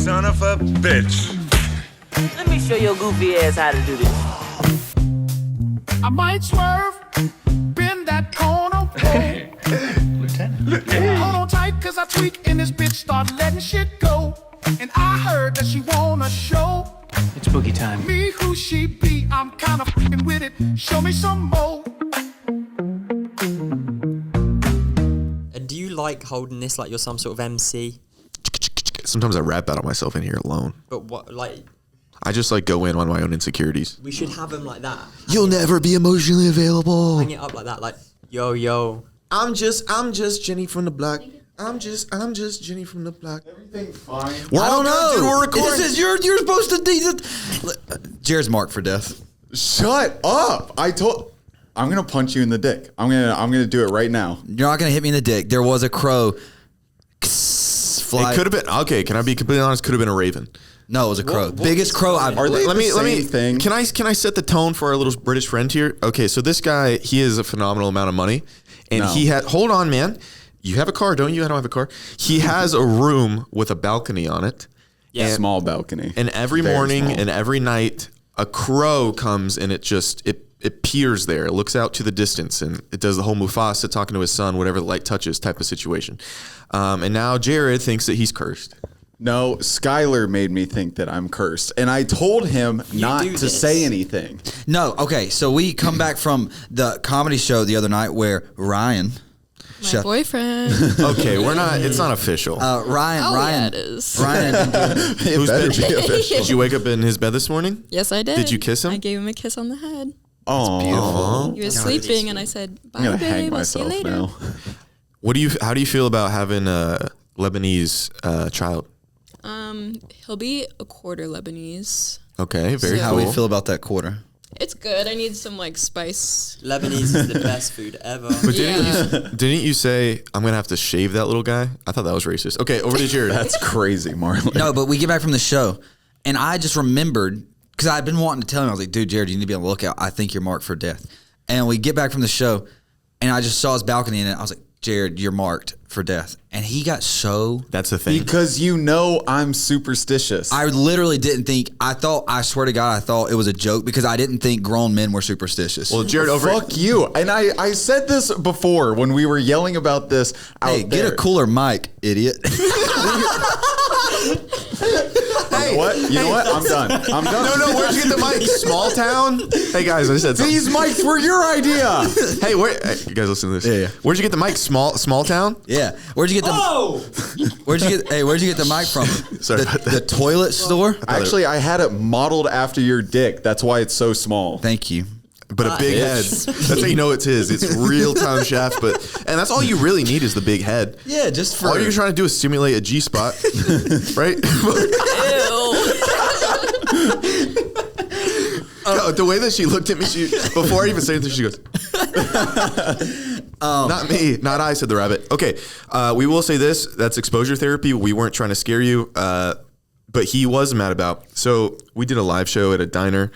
son of a bitch. Let me show your goofy ass how to do this. I might swerve, bend that corner, Lieutenant. hold on tight, cause I tweak and this bitch start letting shit go. And I heard that she wanna show It's boogie time. me who she be. I'm kinda f***ing with it. Show me some more. And do you like holding this like you're some sort of MC? Sometimes I rap battle myself in here alone. But what, like, I just like go in on my own insecurities. we should have them like that. You'll never be emotionally available. Hang it up like that, like, yo. I'm just Jenny from the block. I'm just Jenny from the block. Everything fine. I don't know. Dude, We're recording. This is you're supposed to do that. Jared's marked for death. Shut up! I'm gonna punch you in the dick. I'm gonna do it right now. You're not gonna hit me in the dick. There was a crow. Fly. It could have been okay. Can I be completely honest? Could have been a raven. No, it was a crow. Biggest crow I've. Are they Let me thing? Can I set the tone for our little British friend here? Okay, so this guy, he has a phenomenal amount of money, and he had. Hold on, man. You have a car, don't you? I don't have a car. He has a room with a balcony on it. Yeah. Small balcony. And every Very morning small. and every night, a crow comes and it peers there. It looks out to the distance and it does the whole Mufasa talking to his son, whatever the light touches type of situation. And now Jared thinks that he's cursed. No, Skyler made me think that I'm cursed, and I told him not do to this. say anything. No, okay. So we come back from the comedy show the other night where Ryan. My boyfriend. Okay, it's not official. Ryan. Yeah, it is. Ryan. Who's better bed? be official. Did you wake up in his bed this morning? Yes, I did. Did you kiss him? I gave him a kiss on the head. Oh, Beautiful. He was sleeping, and I said, "Bye, I'm gonna babe. hang I'll see you myself later." now. How do you feel about having a Lebanese child? He'll be a quarter Lebanese. Okay, very How cool. we feel about that quarter? It's good. I need some like spice. Lebanese is the best food ever. But Yeah. didn't you say I'm gonna have to shave that little guy? I thought that was racist. Okay, over to Jared. That's crazy, Marley. No, but we get back from the show, and I just remembered because I'd been wanting to tell him. I was like, "Dude, Jared, you need to be on the lookout. I think you're marked for death." And we get back from the show, and I just saw his balcony, and I was like, "Jared, you're marked for death." And he got so. That's the thing. Because I'm superstitious. I literally didn't think. I swear to God, I thought it was a joke because I didn't think grown men were superstitious. Well, Jared, Fuck you. And I said this before when we were yelling about this out hey, there. get a cooler mic, idiot. You know what? I'm done. No, where'd you get the mic? Small town? Hey guys, I said something. These mics were your idea. Hey, you guys listen to this? Yeah. Where'd you get the mic? Small town? Yeah. Where'd you get the? Where'd you get the mic from? Sorry about that. The toilet store. Actually, I had it modeled after your dick. That's why it's so small. Thank you. But a big head. That's how you know it's his. It's real time shaft. And that's all you really need is the big head. Yeah, just for All you're trying to do is simulate a G spot, right? The way that she looked at me, before I even said anything, she goes, "Not me, not I," said the rabbit. Okay, we will say this: that's exposure therapy. We weren't trying to scare you, but he was mad about. So we did a live show at a diner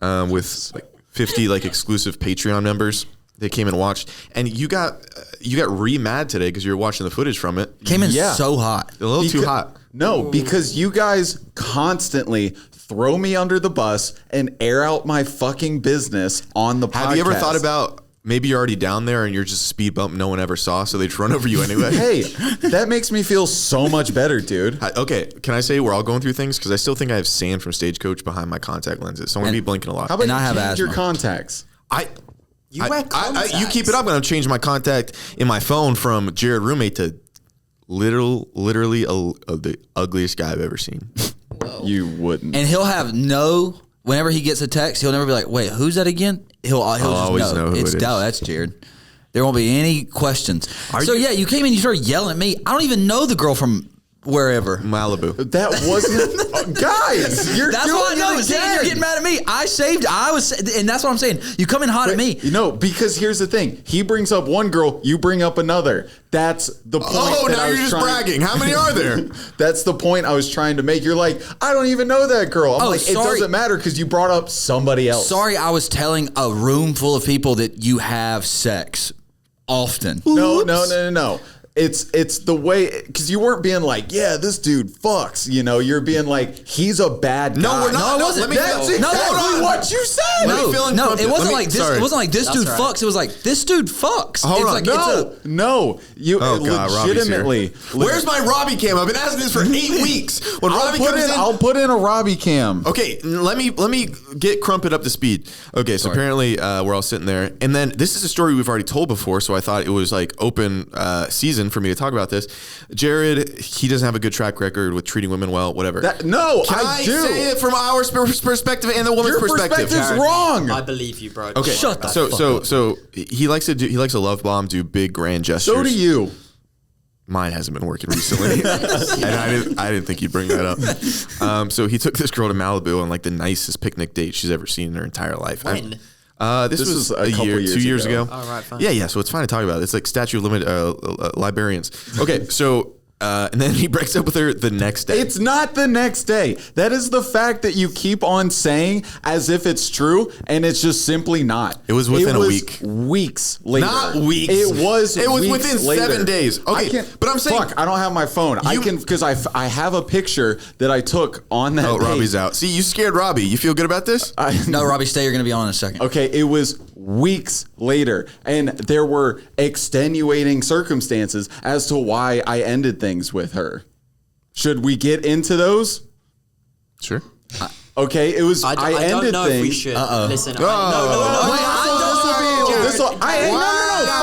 with like 50 like exclusive Patreon members. They came and watched, and you got re-mad today because you were watching the footage from it. came in so hot. A little too hot. No, because you guys constantly throw me under the bus and air out my fucking business on the podcast. Have you ever thought about maybe you're already down there and you're just a speed bump no one ever saw, so they'd run over you anyway? Hey, that makes me feel so much better, dude. Okay, can I say we're all going through things? Because I still think I have sand from Stagecoach behind my contact lenses, so I'm going to be blinking a lot. How about And you I have change your asthma. contacts? You wear contacts. You keep it up, I'm going to change my contact in my phone from Jared Roommate to literally the ugliest guy I've ever seen. You wouldn't. And he'll have whenever he gets a text, he'll never be like, "Wait, who's that again?" He'll just always know who it's it is. That's Jared. There won't be any questions. Yeah, you came in, you started yelling at me. I don't even know the girl from wherever. Malibu. That wasn't, guys. You're That's doing what I know. it See, again. you're getting mad at me. And that's what I'm saying. You come in hot at me. Because here's the thing. He brings up one girl, you bring up another. That's the point. Oh, that now I you're was just bragging. How many are there? That's the point I was trying to make. You're like, I don't even know that girl. I'm like, sorry. it doesn't matter because you brought up somebody else. Sorry, I was telling a room full of people that you have sex often. No. it's the way, because you weren't being like, yeah, this dude fucks. You know, you're being like, he's a bad guy. No, we're not. No, it wasn't. That's exactly what you said. Let me fill in No, trumpet. it wasn't Let me- like this. sorry. It wasn't like this dude right. fucks. It was like this dude fucks. Hold it's on. like No, you Oh, God, Robbie's here. legitimately. Where's my Robbie cam? I've been asking this for 8 weeks. When Robbie comes in, I'll put in a Robbie cam. okay, let me get Crumpet up to speed. Okay, so apparently we're all sitting there, and then this is a story we've already told before, so I thought it was like open season for me to talk about this. Jared, he doesn't have a good track record with treating women well, whatever. No, Can I do. say it from our perspective and the woman's Your perspective? perspective's wrong. I believe you, bro. Okay, Shut the so he likes to love bomb, do big grand gestures. So do you. Mine hasn't been working recently, and I didn't think you'd bring that up. So he took this girl to Malibu on like the nicest picnic date she's ever seen in her entire life. When? This was a couple years 2 years ago. ago. Oh, right, fine. Yeah. So it's fine to talk about it. It's like statute of librarians. Okay, so and then he breaks up with her the next day. It's not the next day. That is the fact that you keep on saying as if it's true, and it's just simply not. It was within a week. Weeks later. Not weeks. It was weeks within later. 7 days. Okay, but I'm saying, fuck, I don't have my phone. I can, because I have a picture that I took on that. Oh, date. Robbie's out. See, you scared Robbie. You feel good about this? No, Robbie, stay. You're going to be on in a second. Okay, it was weeks later, and there were extenuating circumstances as to why I ended things with her. Should we get into those? Sure. Okay, it was. I ended don't know things. if we should. Listen, Oh.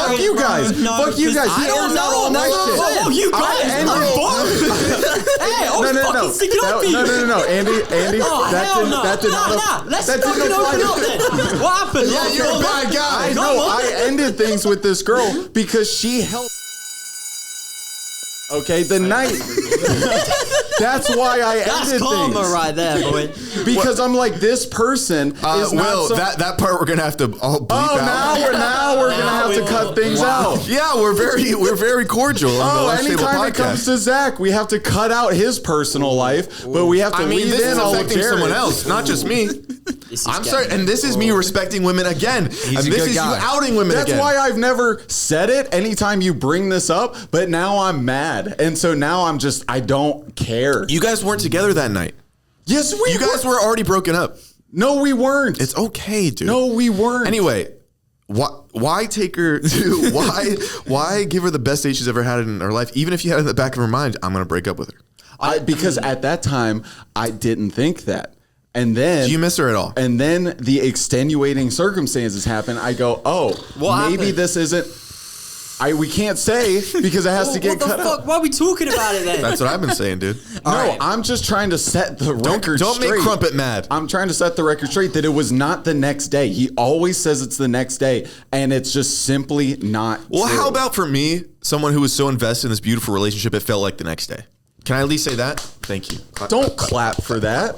Fuck you guys. Fuck you guys. I don't know on that shit. Oh, you guys. No, Andy, that did not. Let's that fucking didn't apply open to- up then. What happened? Yeah, you're a bad guy. I ended things with this girl because she helped. Okay, the night. That's why I That's ended karma things. right there, boy. Because I'm like, this person is not Will, some- that part we're gonna have to all bleep out. now we're gonna have to cut things out. Yeah, we're very cordial on the Lunch Table anytime it comes podcast. to Zach, we have to cut out his personal life, but we have to I mean, leave this in is all of affecting Jared. someone else, not just me. This is I'm getting- sorry, and this is me respecting women again. And a this good is guy. you outing women That's again. why I've never said it anytime you bring this up, but now I'm mad. And so now I don't care. You guys weren't together that night. Yes, we You guys were already broken up. No, we weren't. It's okay, dude. No, we weren't. Anyway, why take her to why give her the best date she's ever had in her life? Even if you had it in the back of her mind, I'm gonna break up with her. Because at that time, I didn't think that. And then Do you miss her at all? And then the extenuating circumstances happen. I go, oh, What maybe happened? this isn't. We can't say because it has to get What the cut fuck? out. Why are we talking about it then? That's what I've been saying, dude. No, I'm just trying to set the record Don't straight. make Crumpet mad. I'm trying to set the record straight that it was not the next day. He always says it's the next day, and it's just simply not Well, true. how about for me, someone who was so invested in this beautiful relationship, it felt like the next day. Can I at least say that? Thank you. Don't clap for that.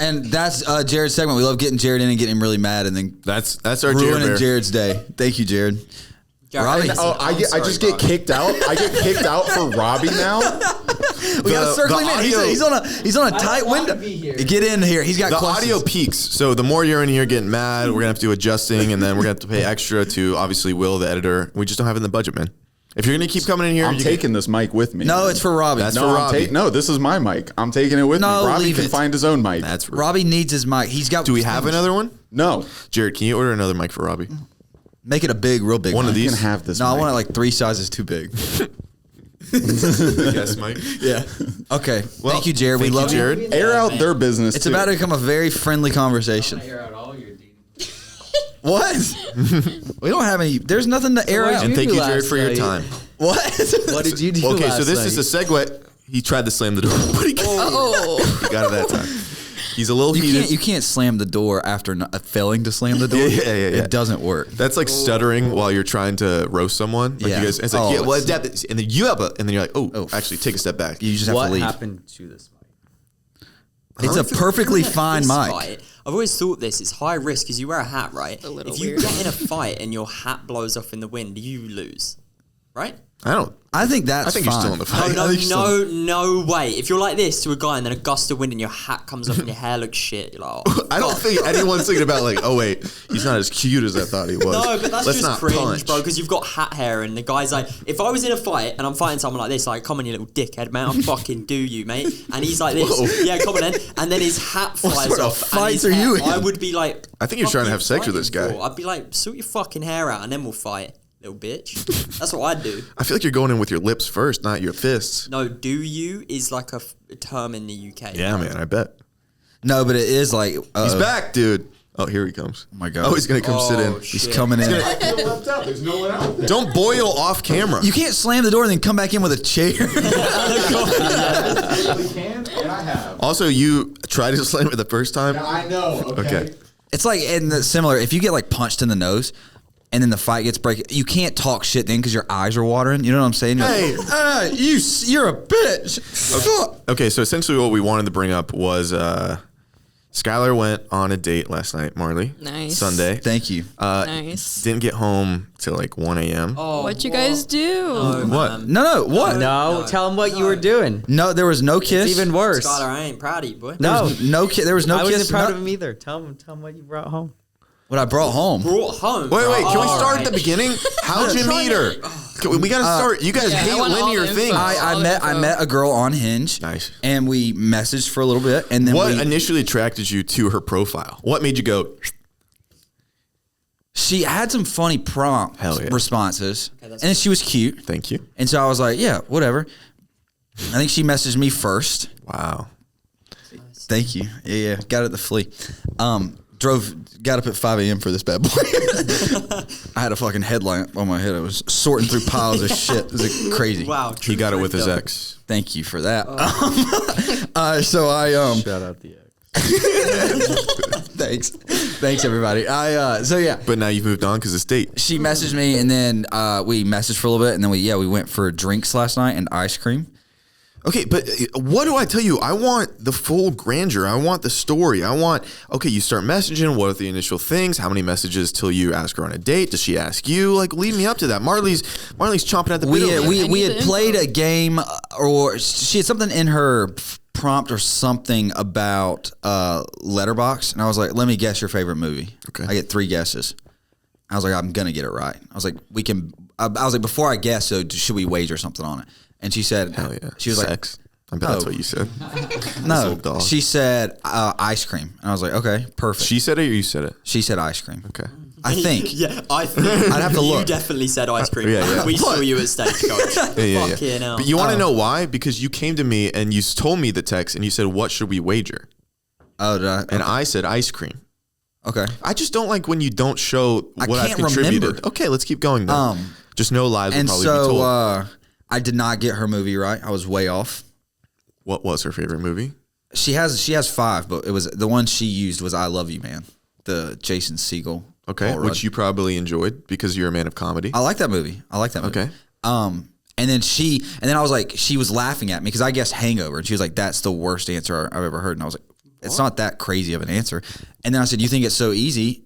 And that's Jared's segment. We love getting Jared in and getting him really mad and then That's our Jared ruining Bear. Jared's day. Thank you, Jared. Robbie, Oh, I just get kicked out. I get kicked out for Robbie now. We got to circle the him in. audio- He's on a tight window. Get in here. He's got The questions. audio peaks. So the more you're in here getting mad, we're gonna have to do adjusting, and then we're gonna have to pay extra to obviously Will, the editor. We just don't have it in the budget, man. If you're gonna keep coming in here, I'm you taking this mic with me. No, it's for Robbie. That's no, for I'm Robbie. no, this is my mic. I'm taking it with No, me. Robbie leave can it. find his own mic. That's Robbie needs his mic. He's got. Do we have another one? No, Jared, can you order another mic for Robbie? Make it a big, real big One of mic. these? you can have this. No, I mic. want it like 3 sizes too big. Yes, Mike. Yeah. Okay. Well, thank you, Jared. We thank you, love Jared. you. air out their business. It's too. about to become a very friendly conversation. What? We don't have any. There's nothing to air out. And thank you, last Jared, for your night? time. What? What did you do Okay, last so this night? is a segue. He tried to slam the door, but he got it that time. He's a little heated. You can't slam the door after failing to slam the door. Yeah. It doesn't work. That's like stuttering while you're trying to roast someone. Like Yeah. you guys, it's like, Oh, yeah, well, it's- adapt, and then you have a, and then you're like, oh, actually, take a step back. You just have what to leave. happened to this mic? It's a perfectly fine This mic. fight, I've always thought this is high risk because you wear a hat, right? A little if you weird. get in a fight and your hat blows off in the wind, you lose, right? I think that's I think fine. you're still in the fight. No way. If you're like this to a guy and then a gust of wind and your hat comes off and your hair looks shit, you're like, oh, I don't think anyone's thinking about like, oh wait, he's not as cute as I thought he was. no, but that's Let's just not cringe, punch. bro, because you've got hat hair and the guy's like, if I was in a fight and I'm fighting someone like this, like, come on, you little dickhead, man, I'll fucking do you, mate. And he's like this, Whoa. yeah, come on then. And then his hat flies sort of off. and fights his are you hair- in? I would be like, I think you're trying to have sex with this guy. I'd be like, sort your fucking hair out and then we'll fight, little bitch. That's what I'd do. I feel like you're going in with your lips first, not your fists. No, do you is like a term in the UK. Yeah, man, I bet. No, but it is like He's back, dude. Oh, here he comes. Oh my God. Oh, he's gonna come sit in. Oh, He's shit. coming in. There's no one out there. Don't boil off camera. You can't slam the door and then come back in with a chair. I can, and I have. Also, you tried to slam it the first time. I know. Okay. It's like similar. If you get like punched in the nose, and then the fight gets break, you can't talk shit then because your eyes are watering. You know what I'm saying? You're Hey. like, you're a bitch. Okay, so essentially what we wanted to bring up was Skyler went on a date last night, Marley. Nice. Sunday. Thank you. Nice. Didn't get home till like 1 a.m. Oh, What'd you guys do? What? No, what? No, tell him what you were doing. No, there was no kiss. It's even worse. Skyler, I ain't proud of you, boy. No, There was no I kiss. wasn't proud no- of him either. Tell him what you brought home. What I brought home. Brought home. Wait, can we All start right. at the beginning? How'd you meet her? We gotta start. You guys hate I want all linear the things. info. I met a girl on Hinge. Nice. And we messaged for a little bit, and then What we, initially attracted you to her profile? What made you go? she had some funny prompt Hell yeah. responses, and then she was cute. Thank you. And so I was like, yeah, whatever. I think she messaged me first. Wow. Thank you. Yeah, got it at the flea. Got up at 5 a.m. for this bad boy. I had a fucking headlamp on my head. I was sorting through piles of shit. It was like crazy. Wow. He got it with his freedom. ex. Thank you for that. So I Shout out the ex. thanks everybody. So yeah. But now you've moved on because it's date. She messaged me, and then we messaged for a little bit, and then we went for drinks last night and ice cream. Okay, but what do I tell you? I want the full grandeur. I want the story. Okay, you start messaging. What are the initial things? How many messages till you ask her on a date? Does she ask you? Like, lead me up to that. Marley's chomping at the bit. We over there. we I had need the played info. a game, or she had something in her prompt or something about Letterbox, and I was like, let me guess your favorite movie. Okay. I get 3 guesses. I was like, I'm gonna get it right. I was like, I was like, before I guess, so should we wager something on it? And she said, Hell yeah. she was Sex. I bet that's Oh. what you said. like, no. old dog. She said ice cream, and I was like, okay, perfect. She said it or you said it? She said ice cream. Okay. I think. Yeah, I think. I'd have to You look. definitely said ice cream. Yeah. We saw you at Stagecoach. Yeah. Fucking hell. But you want to know why? Because you came to me and you told me the text and you said, what should we wager? Oh, did I? And I said ice cream. Okay. I just don't like when you don't show I what I've can't contributed. remember. Okay, let's keep going then. Just no lies will And probably be told. so I did not get her movie right. I was way off. What was her favorite movie? She has 5, but it was the one she used was I Love You Man, the Jason Segel. Okay, Paul which Rudd. you probably enjoyed because you're a man of comedy. I like that movie. Okay. And then I was like, she was laughing at me because I guessed Hangover, and she was like, "That's the worst answer I've ever heard." And I was like, "It's not that crazy of an answer." And then I said, "You think it's so easy?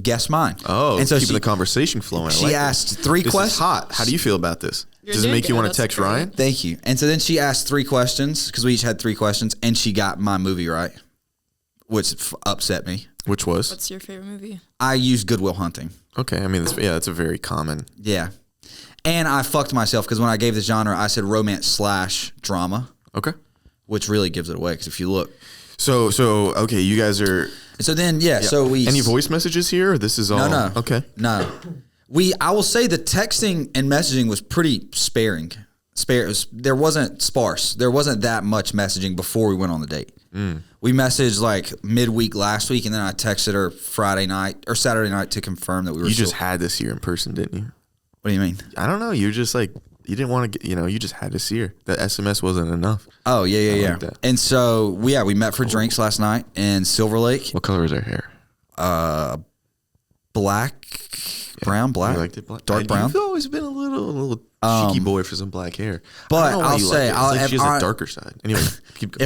Guess mine." Oh, and so keeping the conversation flowing. I she like it. asked 3 This is questions. hot. How do you feel about this? You're Does it doing make you good. want to That's text great. Ryan? Thank you. And so then she asked 3 questions because we each had 3 questions, and she got my movie right, which upset me. Which was? What's your favorite movie? I used Good Will Hunting. Okay, I mean, that's a very common. Yeah. And I fucked myself because when I gave the genre, I said romance/drama, Okay. which really gives it away. Because if you look, So okay, you guys are. so then so we Any voice messages here? Or this is all. no. Okay. No. I will say the texting and messaging was pretty sparing. There wasn't sparse. There wasn't that much messaging before we went on the date. We messaged like midweek last week, and then I texted her Friday night or Saturday night to confirm that we were. You just had to see her in person, didn't you? What do you mean? I don't know. You're just like you didn't want to get. You just had to see her. That SMS wasn't enough. Oh yeah. like that. And so we met for drinks last night in Silver Lake. What color is her hair? Black, brown, black, You liked it black? dark brown. You've always been a little cheeky boy for some black hair. but I don't know why I'll you say, like it. It's I'll- like she if has I- a darker side. Anyway, keep going.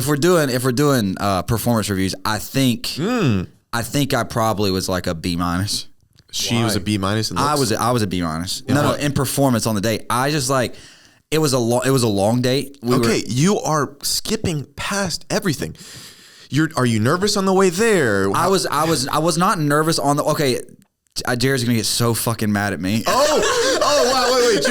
If we're doing performance reviews, I think I probably was like a B-. she was a B minus. I was a B minus. No, in performance on the date. I just like it was a long date. You are skipping past everything. Are you nervous on the way there? I was not nervous on the. Okay, Jared's gonna get so fucking mad at me. Oh wow! Wait,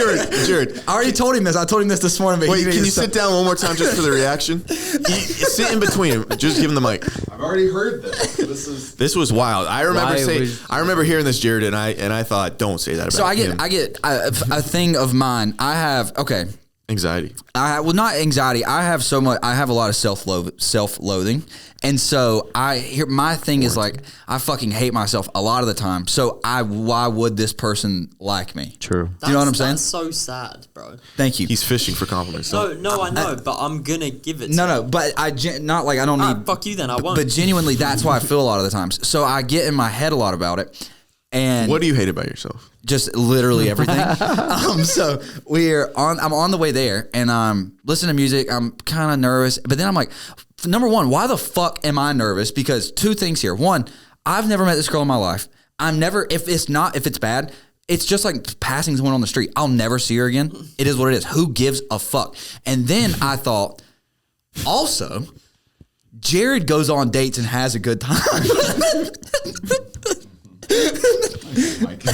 Jared. I already told him this. I told him this morning. But Wait, can you sit down one more time just for the reaction? Sit in between him. Just give him the mic. I've already heard this. This was wild. I remember hearing this, Jared, and I thought, don't say that about him. So I get a thing of mine. I have anxiety. Not anxiety. I have a lot of self-loathing. And so my thing is like, I fucking hate myself a lot of the time. So why would this person like me? True. Do you know what I'm saying? That's so sad, bro. Thank you. He's fishing for compliments. No, I know, but I'm gonna give it to No, but I don't need. Fuck you then, I won't. But genuinely, that's why I feel a lot of the times. So I get in my head a lot about it. And what do you hate about yourself? Just literally everything. So I'm on the way there and I'm listening to music. I'm kind of nervous, but then I'm like, number one, why the fuck am I nervous? Because two things here. One, I've never met this girl in my life. If it's bad, it's just like passing someone on the street. I'll never see her again. It is what it is. Who gives a fuck? And then I thought, also, Jared goes on dates and has a good time. Oh my God.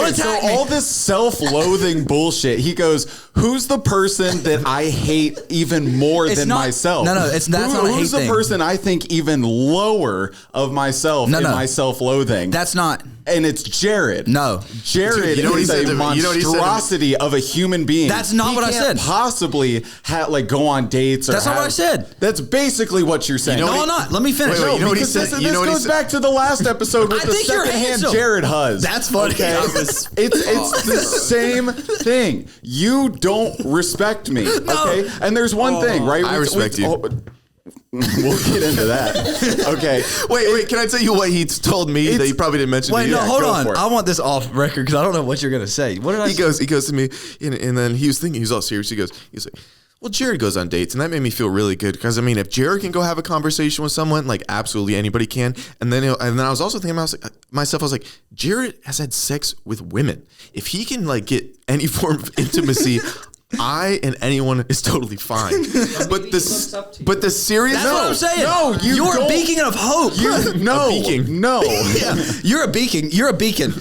Attack me. All this self-loathing bullshit. He goes, "Who's the person that I hate even more than myself?" No, that's not a hate Who's the thing. person I think even lower of myself in my self-loathing? That's not. And it's Jared. No. Jared You know what he is said a to me? You know what he said to me? monstrosity of a human being. That's not what I said. Possibly go on dates. Or That's not what I said. That's basically what you're saying. No, I'm not. Let me finish. Wait, No, you know what he because said? this You know what he goes said? back to the last episode with I the think you're secondhand handsome. Jared Huzz. That's funny. Okay? That was- It's the same thing. You don't respect me. Okay? And there's one thing, right? I respect you. We'll get into that. Okay. Wait, can I tell you what he told me that he probably didn't mention Wait, to you? no, hold go on. for it. I want this off record because I don't know what you're gonna say. What did I? He goes to me, and then he was thinking, he was all serious. He's like, well, Jared goes on dates, and that made me feel really good because I mean, if Jared can go have a conversation with someone, like absolutely anybody can. And then I was also thinking about myself. I was like, Jared has had sex with women. If he can like get any form of intimacy. I and anyone is totally fine, but the serious. That's what I'm saying. No, you're don't. a beacon of hope. No. A beacon. No. Yeah, you're a beacon. You're a beacon.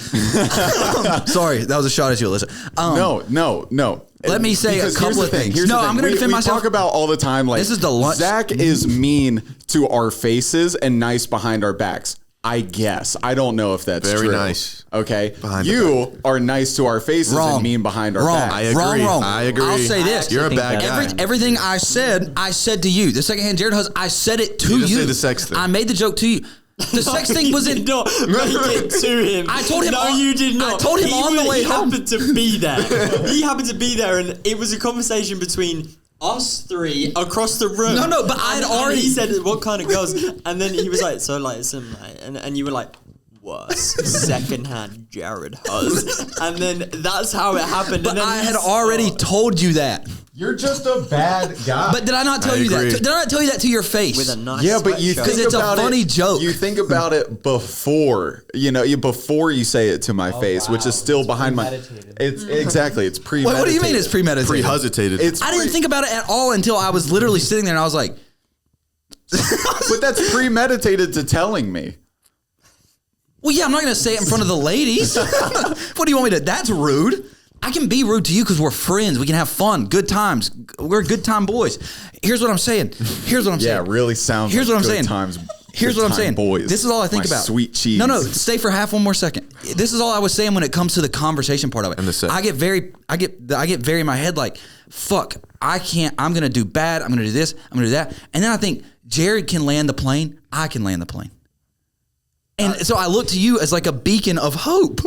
Sorry, that was a shot at you, Alyssa. No. Let me say Because a couple here's of the thing. things. Here's No, the thing. I'm going to defend we myself. talk about all the time. Like This is the lunch. Zach is mean to our faces and nice behind our backs. I guess. I don't know if that's Very true. nice. Okay. Behind the you are nice to our faces Wrong. and mean behind our Wrong. backs. I agree. Wrong. I agree. I'll say this. You're a think bad that- guy. Everything I said to you. The secondhand Jared Huzz, I said it to You just you. say the sex thing. I made the joke to you. The sex thing was in. not make it to him. I told him No, on- you did not. I told him on the way he home. happened to be there. He happened to be there, and it was a conversation between us three across the room. No, but I had And already- he said, "What kind of girls?" And then he was like, "So like some," and you were like, "Worse, secondhand Jared Huzz." And then that's how it happened. But and then I had already told you that. You're just a bad guy. But did I not tell I you agree. that? Did I not tell you that to your face? with a nice yeah, but you sweatshirt. think it's a about funny it, joke. You think about it before, before you say it to my face, which is still behind my. It's exactly. It's Wait, premeditated. what do you mean it's premeditated? Pre-hesitated. It's I didn't think about it at all until I was literally sitting there and I was like, but that's premeditated to telling me. well, yeah, I'm not going to say it in front of the ladies. What do you want me to? That's rude. I can be rude to you because we're friends. We can have fun, good times. We're good time boys. Here's what I'm saying. Yeah, really sounds. Here's like what I'm good saying. Times, Here's good what I'm time saying. Boys. This is all I think My about. Sweet cheese. No, stay for one more second. This is all I was saying when it comes to the conversation part of it. And the sex. I get very in my head like, fuck, I can't. I'm gonna do bad. I'm gonna do this. I'm gonna do that. And then I think Jared can land the plane. I can land the plane. And so I look to you as like a beacon of hope.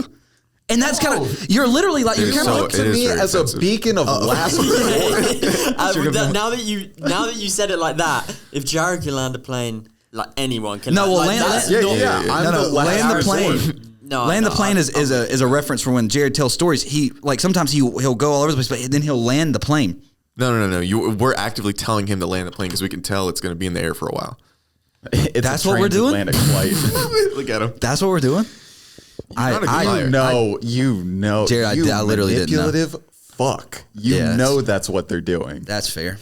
And that's kind of, you're literally like, you're is kind so- of Look to it is me very as offensive. a beacon of last now that you said it like that, if Jared can land a plane, like anyone can. No, well, like, land- that's land- not- I'm No, the last land the resort. plane. No, Land no, the plane is a reference for when Jared tells stories. He like sometimes he'll go all over the place, but then he'll land the plane. No. We're actively telling him to land the plane because we can tell it's going to be in the air for a while. It's That's a what we're doing? transatlantic flight. Look at him. That's what we're doing. not a good liar. You know, Jared, you I literally didn't know. manipulative fuck. You Yeah, know that's what they're doing. That's fair.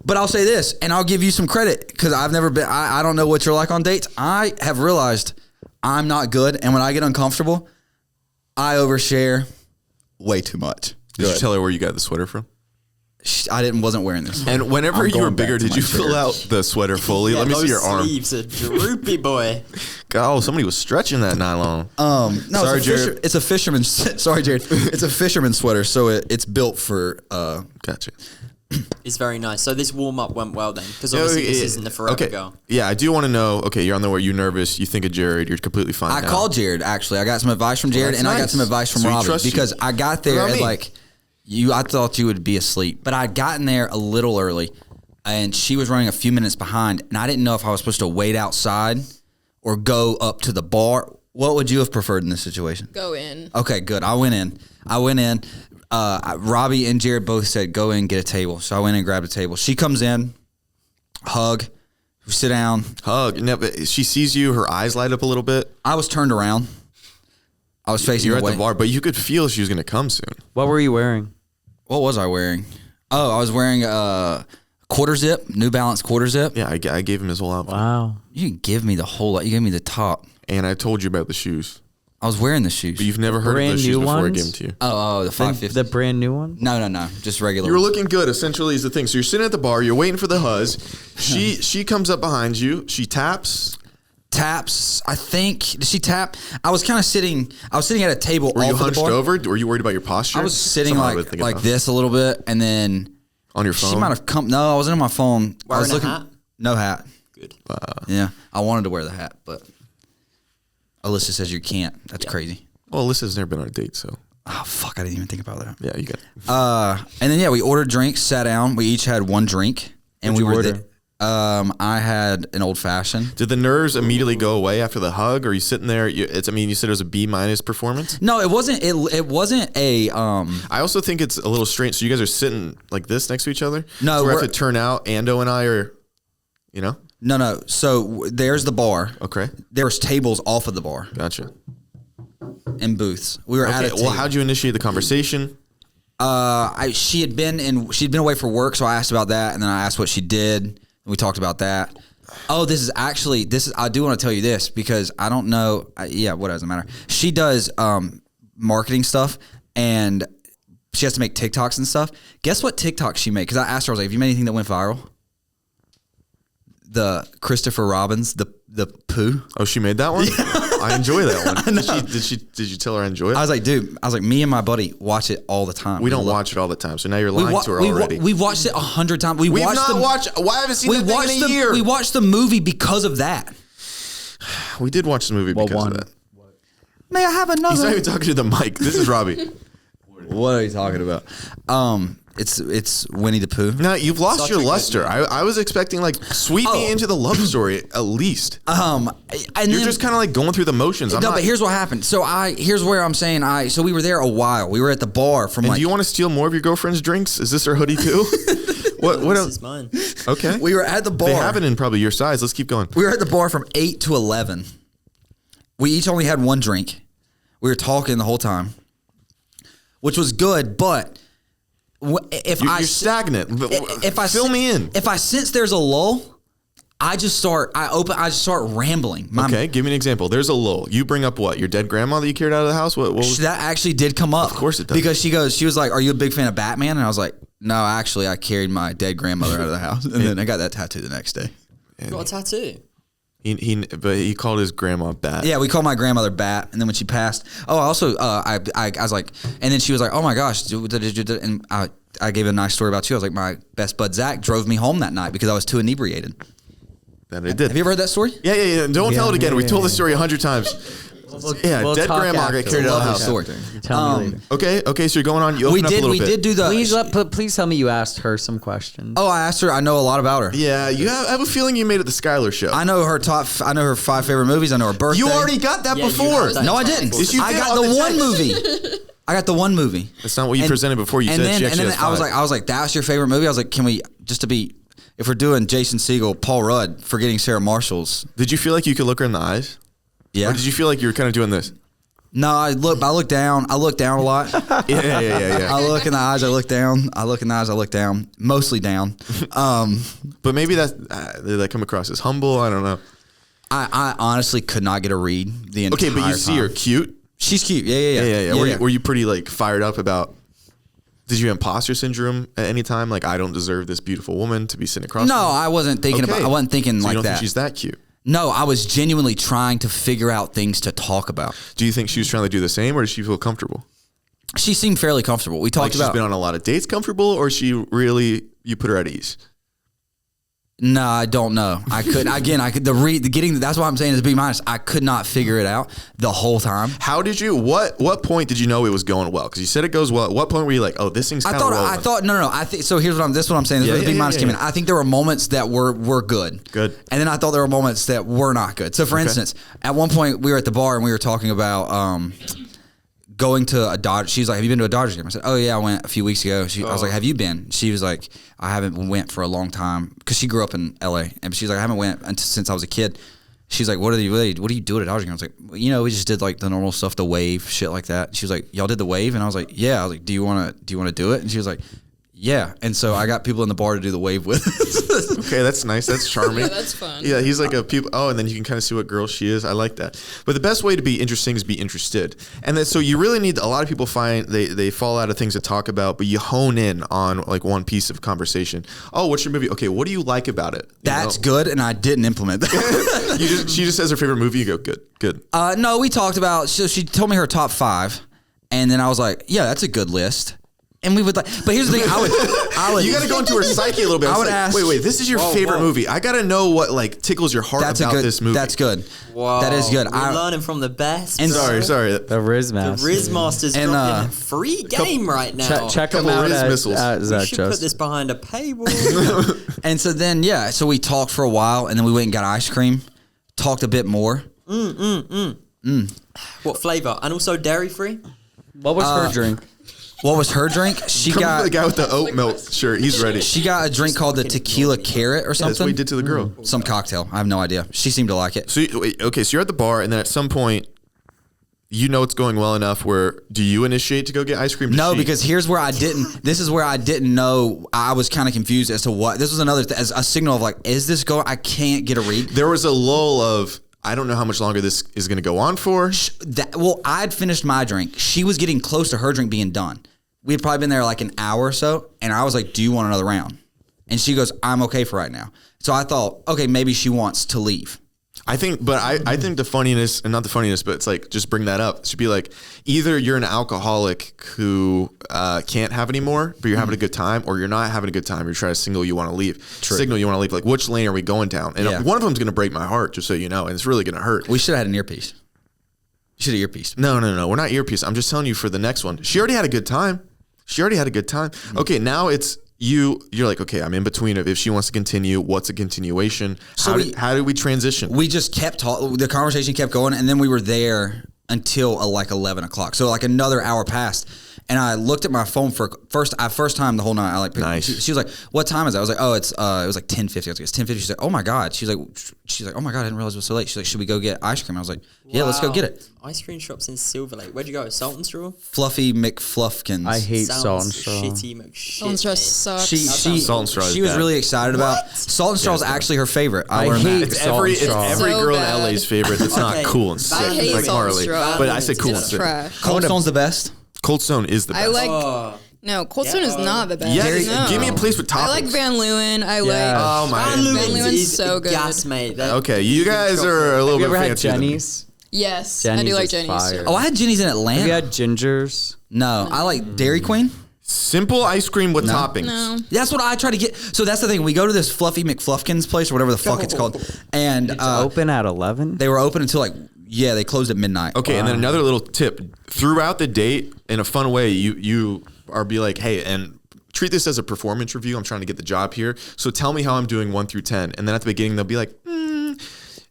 But I'll say this, and I'll give you some credit because I've never been. I don't know what you're like on dates. I have realized I'm not good, and when I get uncomfortable, I overshare way too much. Did you tell her where you got the sweater from? Wasn't wearing this. And whenever I'm you were going back bigger, to did my you fill church. out the sweater fully? Let me see your arm. Sleeves are droopy, boy. Oh, somebody was stretching that nylon. No, Sorry, it's Jared. it's a fisherman's. Sorry, Jared. It's a fisherman's sweater, so it's built for. Gotcha. It's very nice. So this warm up went well then, because obviously this isn't the forever okay. girl. Yeah, I do want to know. Okay, you're on the way. You're nervous. You think of Jared. You're completely fine. I now. called Jared actually. I got some advice from Jared, that's and I got nice. some advice from So you Robbie trust you. because I got there What about at me? like I thought you would be asleep, but I'd gotten there a little early, and she was running a few minutes behind, and I didn't know if I was supposed to wait outside or go up to the bar. What would you have preferred in this situation? Go in. Okay, good. I went in. Robbie and Jared both said, go in and get a table. So I went in and grabbed a table. She comes in, hug, we sit down. Hug. No, but she sees you. Her eyes light up a little bit. I was turned around. I was facing You're away. at the bar, but you could feel she was going to come soon. What were you wearing? What was I wearing? Oh, I was wearing a quarter zip, New Balance quarter zip. Yeah, I gave him his whole outfit. Wow. You didn't give me the whole lot. You gave me the top. And I told you about the shoes. I was wearing the shoes. But you've never heard of Brand those shoes new before I ones? gave them to you. Oh, the 550. The brand new one? No. Just regular. You were looking good, essentially, is the thing. So you're sitting at the bar. You're waiting for the huzz. She comes up behind you. She taps. Taps. I think. Did she tap? I was kind of sitting. I was sitting at a table. Were you off of the hunched bar. over? Were you worried about your posture? I was sitting Something I would think like about. this a little bit, and then On your phone? she might have come. No, I wasn't on my phone. I was Wearing a looking. hat? No hat. Good. Yeah, I wanted to wear the hat, but Alyssa says you can't. That's crazy. Well, Alyssa's never been on a date, so. Oh fuck! I didn't even think about that. Yeah, you got it. And then we ordered drinks, sat down. We each had one drink, and What'd we you were. order? I had an old fashioned. Did the nerves immediately go away after the hug? Or are you sitting there? You said it was a B- performance? No, it wasn't. It wasn't a. I also think it's a little strange. So you guys are sitting like this next to each other? No, So where if we're- it turn out, Ando and I are, No. So there's the bar. Okay. There was tables off of the bar Gotcha. and booths. We were at Okay, a table. well, how'd you initiate the conversation? She'd been away for work, so I asked about that, and then I asked what she did, and we talked about that. Oh, this is. I do want to tell you this because I don't know. What doesn't matter. She does marketing stuff, and she has to make TikToks and stuff. Guess what TikTok she made? Because I asked her, I was like, "Have you made anything that went viral?" The Christopher Robbins, the poo. Oh, she made that one? I enjoy that one. Did you tell her I enjoy it? I was like, dude, me and my buddy watch it all the time. we don't watch it all the time, so now you're lying to her already. We watched it 100 times. We've not watched. Why haven't seen that thing in a year? We watched the movie because of that. We did watch the movie because one? of that. May I have He's not another? even talking to the mic. This is Robbie. What are you talking about? It's Winnie the Pooh. No, you've lost Such your a good luster. movie. I was expecting sweep me into the love story at least. And You're then- just kind of going through the motions. but here's what happened. So here's where I'm saying so we were there a while. We were at the bar from And do you want to steal more of your girlfriend's drinks? Is this her hoodie too? What This else? is mine. Okay. we were at the bar. They have it in probably your size. Let's keep going. We were at the bar from 8 to 11. We each only had one drink. We were talking the whole time, which was good. But if You're stagnant. if I fill me in. if I sense there's a lull, I just start rambling. Okay, give me an example. There's a lull. You bring up what? Your dead grandma that you carried out of the house? What was That actually did come up. Of course it does. Because she was like, "Are you a big fan of Batman?" And I was like, "No, actually, I carried my dead grandmother out of the house, and then I got that tattoo the next day." Got a tattoo. But he called his grandma Bat. Yeah, we called my grandmother Bat, and then when she passed, I was like, and then she was like, "Oh my gosh," and I gave a nice story about you. I was like, my best bud Zach drove me home that night because I was too inebriated. That I did. Have you ever heard that story? Yeah. Don't tell it again. yeah, We've told yeah. this story 100 times. we'll dead talk grandma after. got carried out of the Lovely house. story. You tell me later. Okay, so you're going on. You open We up a did. little We bit. did do the. Please tell me you asked her some questions. Oh, I asked her. I know a lot about her. Yeah, I have a feeling you made it the Skyler show. I know her I know her 5 favorite movies. I know her birthday. You already got that Yeah, you before. have that. No, I didn't. Yes, you I did got on the the one text. movie. I got the one movie. That's not what you presented before. You said she actually has I was 5. like, that's your favorite movie? I was like, can we if we're doing Jason Segel, Paul Rudd, Forgetting Sarah Marshall's? Did you feel like you could look her in the eyes? Yeah. Or did you feel like you were kind of doing this? No, I look down. I look down a lot. Yeah. I look in the eyes. I look down. I look in the eyes. I look down. Mostly down. But maybe they come across as humble. I don't know. I honestly could not get a read the entire time. Okay, but you see her cute. She's cute. Yeah. Were you pretty like fired up about? Did you have imposter syndrome at any time? Like, I don't deserve this beautiful woman to be sitting across. No, from me? I wasn't thinking about. I wasn't thinking So like you don't that. think she's that cute? No, I was genuinely trying to figure out things to talk about. Do you think she was trying to do the same, or does she feel comfortable? She seemed fairly comfortable. We talked Like she's about. been on a lot of dates, comfortable, or she really you put her at ease? No, I don't know. I couldn't. Again, I could getting. That's why I'm saying is be honest. I could not figure it out the whole time. How did you? What point did you know it was going well? Because you said it goes well. At what point were you like, oh, this thing's kind of well? I thought. No. I think so. Here's what I'm. This is what I'm saying. This is where the be honest came in. I think there were moments that were good. Good. And then I thought there were moments that were not good. So for instance, at one point we were at the bar and we were talking about going to a Dodgers. She was like, have you been to a Dodgers game? I said, oh yeah, I went a few weeks ago. I was like, have you been? She was like, I haven't went for a long time because she grew up in LA. And she's like, I haven't went since I was a kid. She's like, what do you do at a Dodgers game? I was like, well, we just did like the normal stuff, the wave, shit like that. She was like, y'all did the wave? And I was like, yeah. I was like, do you want to do it? And she was like, yeah. And so I got people in the bar to do the wave with. Okay, that's nice. That's charming. Yeah, that's fun. Yeah, he's like a people. Oh, and then you can kind of see what girl she is. I like that. But the best way to be interesting is be interested. And then so you really need. A lot of people find they fall out of things to talk about, but you hone in on like one piece of conversation. Oh, what's your movie? Okay, what do you like about it? That's good, and I didn't implement that. She just says her favorite movie. You go good. No, we talked about. So she told me her top 5, and then I was like, yeah, that's a good list. And we would like, but here's the thing, I would. You got to go into her psyche a little bit. I would like, ask. Wait, this is your favorite movie. I got to know what like tickles your heart That's about a good, this movie. That's good. Wow, that is good. We're learning from the best. And bro. Sorry. The Riz The Master. Riz Master's And, dropping a free game right now. Check them Couple out Riz at missiles. We Zach should put Just. this behind a paywall. And so then, so we talked for a while, and then we went and got ice cream, talked a bit more. What flavor? And also dairy free. What was her drink? What was her drink? She Come got for the guy with the oat milk shirt. He's ready. she got a drink called the tequila carrot or That's what he something. did to the girl. Some cocktail. I have no idea. She seemed to like it. So you're at the bar, and then at some point, you know it's going well enough. Where do you initiate to go get ice cream? Does No, she- because here's where I didn't. This is where I didn't know. I was kind of confused as to what. This was another as a signal of like, is this going? I can't get a read. there was a lull of I don't know how much longer this is going to go on for. Well, I'd finished my drink. She was getting close to her drink being done. We had probably been there like an hour or so, and I was like, do you want another round? And she goes, I'm okay for right now. So I thought, okay, maybe she wants to leave. I think the funniness, and not the funniness, but it's like, just bring that up. It should be like, either you're an alcoholic who can't have any more, but you're having a good time, or you're not having a good time. You're trying to signal you want to leave. Signal you want to leave. Like, which lane are we going down? And one of them's going to break my heart, just so you know, and it's really going to hurt. We should have had an earpiece. You should have earpiece. No. We're not earpiece. I'm just telling you for the next one. She already had a good time. Okay, now it's you're like, okay, I'm in between of if she wants to continue, what's a continuation? So how do we transition? We just kept talking. The conversation kept going, and then we were there until like 11 o'clock. So like another hour passed, and I looked at my phone for first time the whole night. I like Nice. She was like, "What time is it?" I was like, "Oh, it was like 10:50." I was like, "It's 10:50." She's like, "Oh my god." She's like, "Oh my god, I didn't realize it was so late." She's like, "Should we go get ice cream?" I was like, "Yeah, let's go get it." Ice cream shops in Silver Lake. Where'd you go? Salt and Straw? Fluffy McFluffkins. I hate Sounds salt and straw. shitty McShit. Salt and straw mate. sucks. Salt and straw is She was bad. really excited about What? salt and straw is actually her favorite. I learned hate that. It's salt every and straw. So girl in bad. LA's favorite. That's not Okay. cool and I sick. hate like salt and Marley. straw. But I said cool and It's sick. trash. Cold Stone's the best. Cold Stone is the best. I like. Oh. No, Cold Stone is not the best. Yes, no. give me a place with toppings. I like Van Leeuwen. I Yeah. like. Oh my. Van Leeuwen's Leeuwen's is so good. gas, mate. Okay, you guys are a little Have you bit ever had fancier than me. Jenny's? Yes, I Jenny's do like is Jenny's. fire. too. Oh, I had Jenny's in Atlanta. Have you had Ginger's? No, I like Dairy Queen. Simple ice cream with toppings. No. That's what I try to get. So that's the thing. We go to this Fluffy McFluffkins place or whatever the fuck it's called, and Open at 11? they were open until like they closed at midnight. Okay, and then another little tip: throughout the date, in a fun way, you are be like, hey, and treat this as a performance review. I'm trying to get the job here, so tell me how I'm doing 1 through 10, and then at the beginning they'll be like,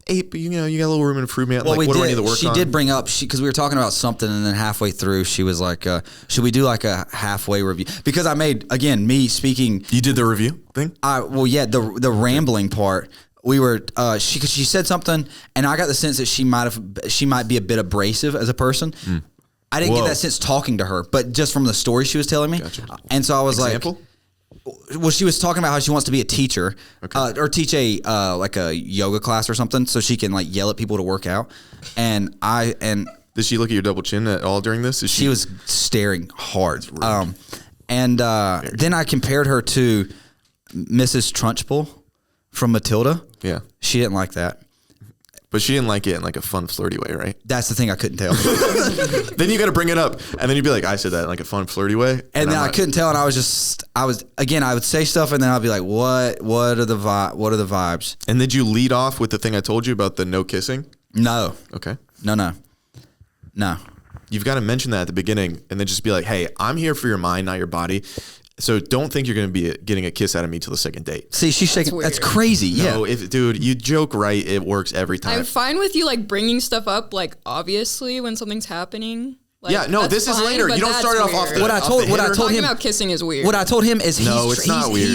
8, but you got a little room for improvement. Well, like, what do I need to work she on? did bring up because we were talking about something, and then halfway through she was like, "Should we do like a halfway review?" Because I made me speaking. You did the review thing. The rambling part we were she said something, and I got the sense that she might be a bit abrasive as a person. I didn't get that sense talking to her, but just from the story she was telling me. Gotcha. And so I was Example? well, she was talking about how she wants to be a teacher, or teach a like a yoga class or something, so she can like yell at people to work out. And Did she look at your double chin at all during this? she was staring hard. Then I compared her to Mrs. Trunchbull from Matilda. Yeah. She didn't like that. But she didn't like it in like a fun, flirty way, right? That's the thing I couldn't tell. Then you got to bring it up, and then you'd be like, I said that in like a fun, flirty way. And then I couldn't tell, and I would say stuff, and then I'd be like, what are the vibes? And did you lead off with the thing I told you about the no kissing? No. Okay. No. You've got to mention that at the beginning, and then just be like, hey, I'm here for your mind, not your body. So don't think you're going to be getting a kiss out of me till the second date. See, she's shaking. That's weird. crazy. No, Yeah. dude, you joke right, it works every time. I'm fine with you like bringing stuff up like obviously when something's happening. Like, Yeah, no, that's this is fine, later. but You don't that's start it off weird. the- What I off told the hitter. him. Talking about kissing is weird. What I told him is No, it's not weird.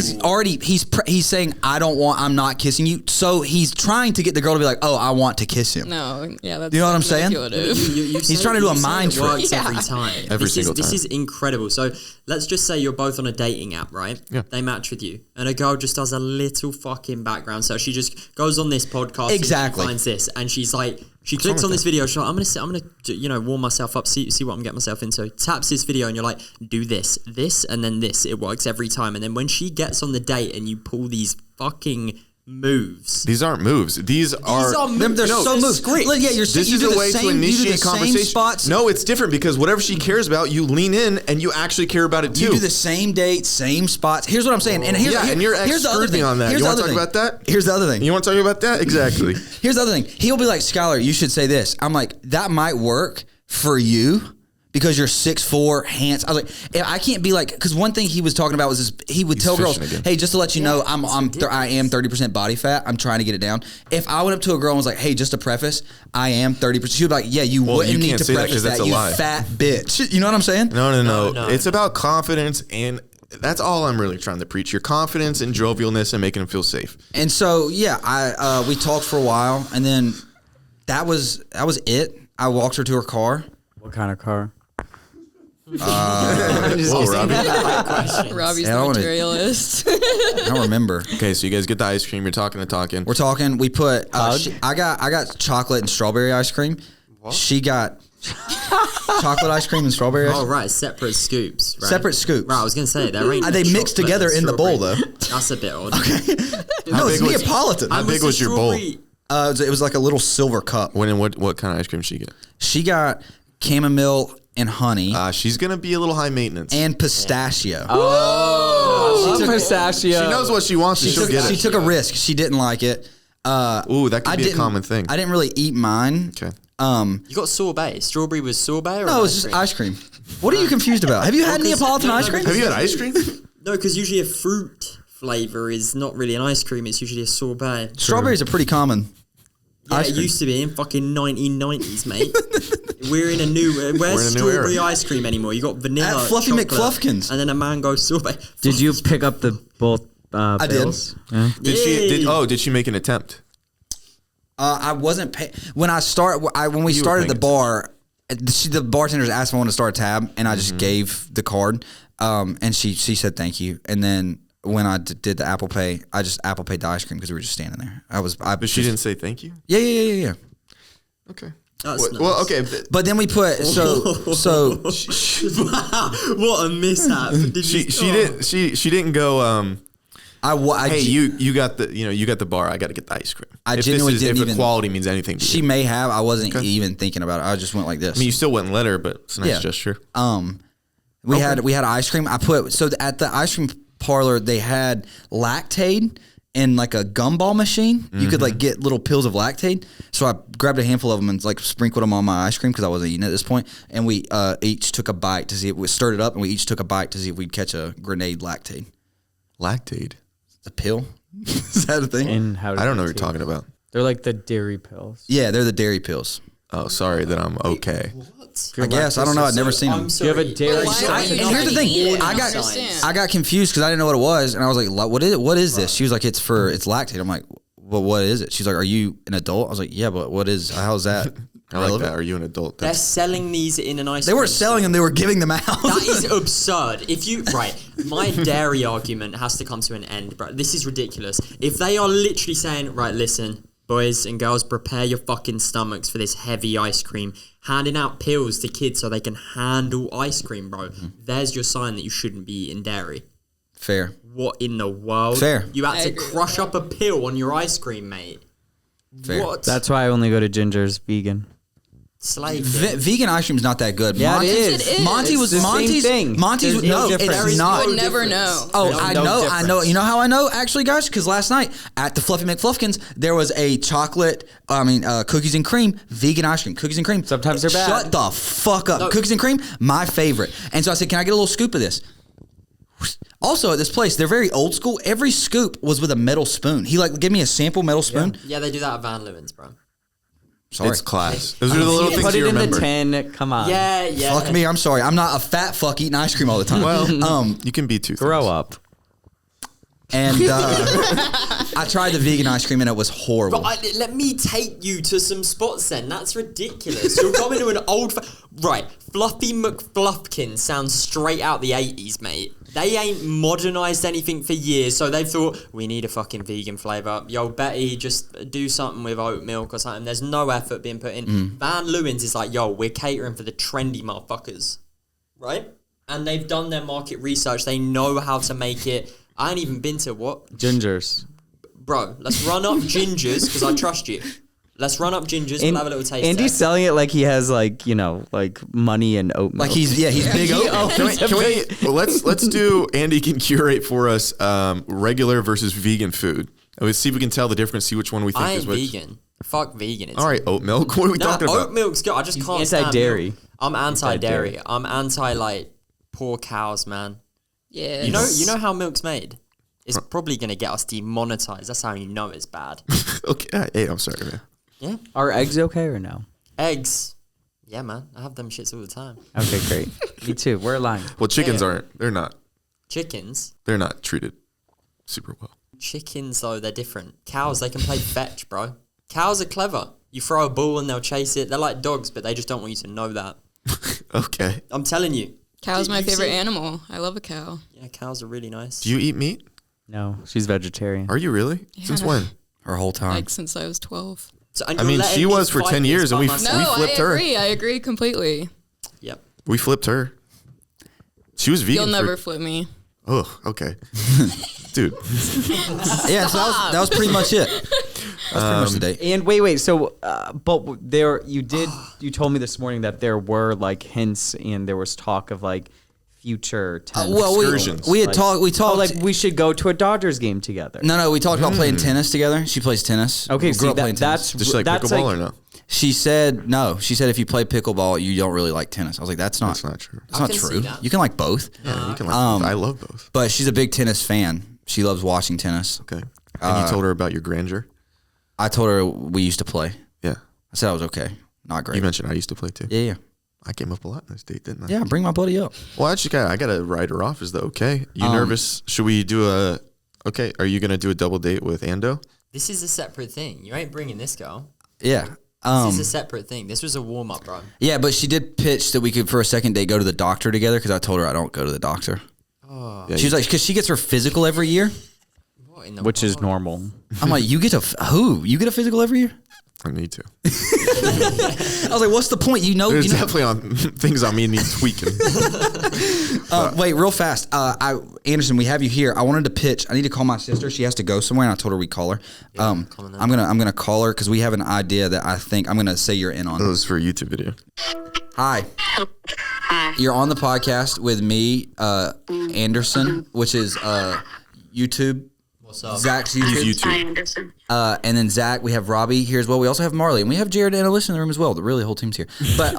He's saying I'm not kissing you. So he's trying to get the girl to be like, oh, I want to kiss him. No, yeah, that's You know what I'm saying? manipulative. He's trying to do a mind it trick. works every time. Every single This time. is incredible. So let's just say you're both on a dating app, right? Yeah. They match with you, and a girl just does a little fucking background. So she just goes on this podcast, Exactly. and she finds this, and she's like, she clicks on this video. She's like, I'm gonna warm myself up, see what I'm getting myself into. Taps this video, and you're like, do this, and then this. It works every time. And then when she gets on the date, and you pull these fucking moves. These aren't moves. These are moves. They're No, so this- moves. Look, yeah, This is a way to initiate conversation. Spots. No, it's different because whatever she cares about, you lean in and you actually care about it too. You do the same date, same spots. Here's what I'm saying. And and your ex here's the other screwed me thing. on that. Here's You the want to other talk thing. about that? Here's the other thing. You want to talk about that? Exactly. Here's the other thing. He'll be like, Skyler, you should say this. I'm like, that might work for you because you're 6'4", handsome. I was like, I can't be like, because one thing he was talking about was this, he would tell girls, fishing again. hey, just to let you know, I am 30% body fat. I'm trying to get it down. If I went up to a girl and was like, hey, just to preface, I am 30%. She would be like, yeah, you wouldn't you need can't to say that preface 'cause that's that, a you lie. fat bitch. You know what I'm saying? No. It's about confidence, and that's all I'm really trying to preach. Your confidence and jovialness and making them feel safe. And so, yeah, we talked for a while, and then that was it. I walked her to her car. What kind of car? Whoa, Robbie. Robbie's Yeah, I the wanna- materialist. I don't remember. Okay, so you guys get the ice cream. You're talking. We're talking. We put. I got chocolate and strawberry ice cream. She got chocolate ice cream and strawberry ice Oh cream. right, separate scoops. Right? Separate scoops. Right, I was gonna say there ain't. They mixed chocolate together and in the bowl, strawberry. though. That's a bit odd. No, it's big was- Neapolitan. How big the was your bowl? strawberry- It was like a little silver cup. What kind of ice cream she get? She got chamomile and honey She's gonna be a little high maintenance. and pistachio. Love pistachio. she knows what she wants, and she'll get She it. took a risk. She didn't like it. Ooh, that could be a didn't- common thing. I didn't really eat mine. Okay. You got sorbet. Strawberry was sorbet, or No, it was just ice cream. What are you confused about? Have you had Neapolitan ice cream? Have you had ice cream? No, because usually a fruit flavor is not really an ice cream. It's usually a sorbet. Strawberries are pretty common. Yeah, Ice it cream. used to be in fucking 1990s, mate. We're in a new. Where's We're in a new era. strawberry ice cream anymore? You got vanilla, At Fluffy chocolate, McFluffkins. and then a mango sorbet. Did you pick up the both I did. bills? Yeah. Did she make an attempt? I wasn't pay- when we started the paying bar. The bartenders asked if I wanted to start a tab, and I just gave the card. And she said thank you. And then when I did the Apple Pay, I just Apple Paid the ice cream because we were just standing there. But she didn't say thank you. Yeah. Okay. That's nice. Well, okay. But then we put so What a mishap! Did She didn't go. Hey, you. you got the bar. I got to get the ice cream. I genuinely didn't if even- equality means anything to She you. may have. I wasn't even thinking about it. I just went like this. I mean, you still wouldn't let her, but it's a nice Yeah. gesture. We had ice cream. I put at the ice cream parlor they had Lactaid in like a gumball machine. You could like get little pills of Lactaid. So I grabbed a handful of them and like sprinkled them on my ice cream because I wasn't eating it at this point. And we each took a bite to see if we stirred it up, and we each took a bite to see if we'd catch a grenade Lactaid. Lactaid. It's a pill. Is that a thing? And how? I don't know what you're talking about. They're like the dairy pills. Yeah, they're the dairy pills. Oh, sorry that I'm okay. I guess I don't know. I've never seen them. You have a dairy. Why pills. are you And here's the thing, eating it? I understand. got confused because I didn't know what it was, and I was like, "What is this?" She was like, "It's Lactaid." I'm like, well, what is it? She's like, are you an adult? I was like, yeah, but how's that? I like that. Are you an adult? They're selling these in an ice They cream weren't selling them, they were giving them out. That is absurd. My dairy argument has to come to an end, bro. This is ridiculous. If they are literally saying, right, listen, boys and girls, prepare your fucking stomachs for this heavy ice cream, handing out pills to kids so they can handle ice cream, bro. There's your sign that you shouldn't be eating dairy. Fair. What in the world? Fair. You had to crush up a pill on your ice cream, mate. Fair. What? That's why I only go to Ginger's vegan. Slave. Vegan ice cream's not that good. Yeah, Monty's, it is. Monty It's was the same Monty's thing. Monty's There's no, no difference. it's not. You would never know. Oh, There's I no know. difference. You know how I know, actually, guys? Because last night at the Fluffy McFluffkins, there was a cookies and cream, vegan ice cream. Cookies and cream. Sometimes they're bad. Shut the fuck up. No. Cookies and cream, my favorite. And so I said, can I get a little scoop of this? Also, at this place, they're very old school. Every scoop was with a metal spoon. He gave me a sample metal spoon. Yeah, they do that at Van Leeuwen's, bro. Sorry. It's class. Those are the little things Put you it in remember. the tin. Come on. Yeah. Fuck me, I'm sorry. I'm not a fat fuck eating ice cream all the time. Well, you can be two. Grow things. up. And I tried the vegan ice cream and it was horrible. But let me take you to some spots then. That's ridiculous. You're coming to an old... Right, Fluffy McFluffkin sounds straight out the 80s, mate. They ain't modernised anything for years, so they've thought, we need a fucking vegan flavour. Yo, Betty, just do something with oat milk or something. There's no effort being put in. Van Leeuwen's is like, yo, we're catering for the trendy motherfuckers. Right? And they've done their market research. They know how to make it... I ain't even been to what? Ginger's. Bro, let's run up Ginger's because I trust you. Let's run up Ginger's. We'll have a little taste Andy's test. selling it like he has money and oat milk. Like he's big oat. Well, let's do. Andy can curate for us regular versus vegan food. Let's see if we can tell the difference. See which one we think I is ain't which. vegan. Fuck veganism. All right, oat milk. What are we talking oat about? milk's good. I just can't stand anti-dairy. milk. I'm anti-dairy. Anti-dairy. I'm anti poor cows, man. Yeah. You know how milk's made. It's probably gonna get us demonetized. That's how you know it's bad. Okay. Hey, I'm sorry, man. Yeah. Are eggs okay or no? Eggs. Yeah, man. I have them shits all the time. Okay, great. Me too. We're lying. Well, chickens Yeah. aren't. They're not. Chickens. They're not treated super well. Chickens though, they're different. Cows, they can play fetch, bro. Cows are clever. You throw a ball and they'll chase it. They're like dogs, but they just don't want you to know that. Okay. I'm telling you. Cow's my You've favorite seen- animal. I love a cow. Yeah, cows are really nice. Do you eat meat? No, she's vegetarian. Are you really? Since when? Her whole time. Like since I was 12. So, and I you're mean, letting she me was for fight 10 this years, and by we myself? No, flipped her. I agree completely. Yep. We flipped her. She was vegan. You'll never flip me. Oh, okay. Dude. Yeah, so that was pretty much it. That was pretty much the day. And wait. So, but you told me this morning that there were hints and there was talk of future tennis excursions. we had talked. We talked. we should go to a Dodgers game together. No, we talked about playing tennis together. She plays tennis. Okay, We grew see up playing tennis. Just like that's pickleball or no? She said no. She said if you play pickleball, you don't really like tennis. I was like, that's not true. That's I not can see true. that. You can like both. Yeah, you can like I love both. But she's a big tennis fan. She loves watching tennis. Okay. And you told her about your grandeur? I told her we used to play. Yeah. I said I was okay. Not great. You mentioned I used to play too. Yeah. I came up a lot in this date, didn't I? Yeah, bring my buddy up. Well, actually, I gotta write her off. Is that okay? You nervous? Should we do a? Okay, are you gonna do a double date with Ando? This is a separate thing. You ain't bringing this girl. Yeah. This is a separate thing. This was a warm up, bro. Yeah, but she did pitch that we could, for a second date, go to the doctor together because I told her I don't go to the doctor. Yeah, She was like, because she gets her physical every year. What in the which is world? normal. I'm like, you get who? You get a physical every year? I need to. I was like, what's the point? There's definitely on things on me need tweaking. Wait, real fast. Anderson, we have you here. I wanted to pitch. I need to call my sister. She has to go somewhere, and I told her we'd call her. I'm gonna call her because we have an idea that I think I'm gonna say you're in on. That was for a YouTube video. Hi. Hi. You're on the podcast with me, Anderson, which is YouTube. What's up? Zach's He's YouTube. Hi, YouTube. Anderson. And then Zach, we have Robbie here as well. We also have Marley, and we have Jared and Alyssa in the room as well. The really whole team's here. But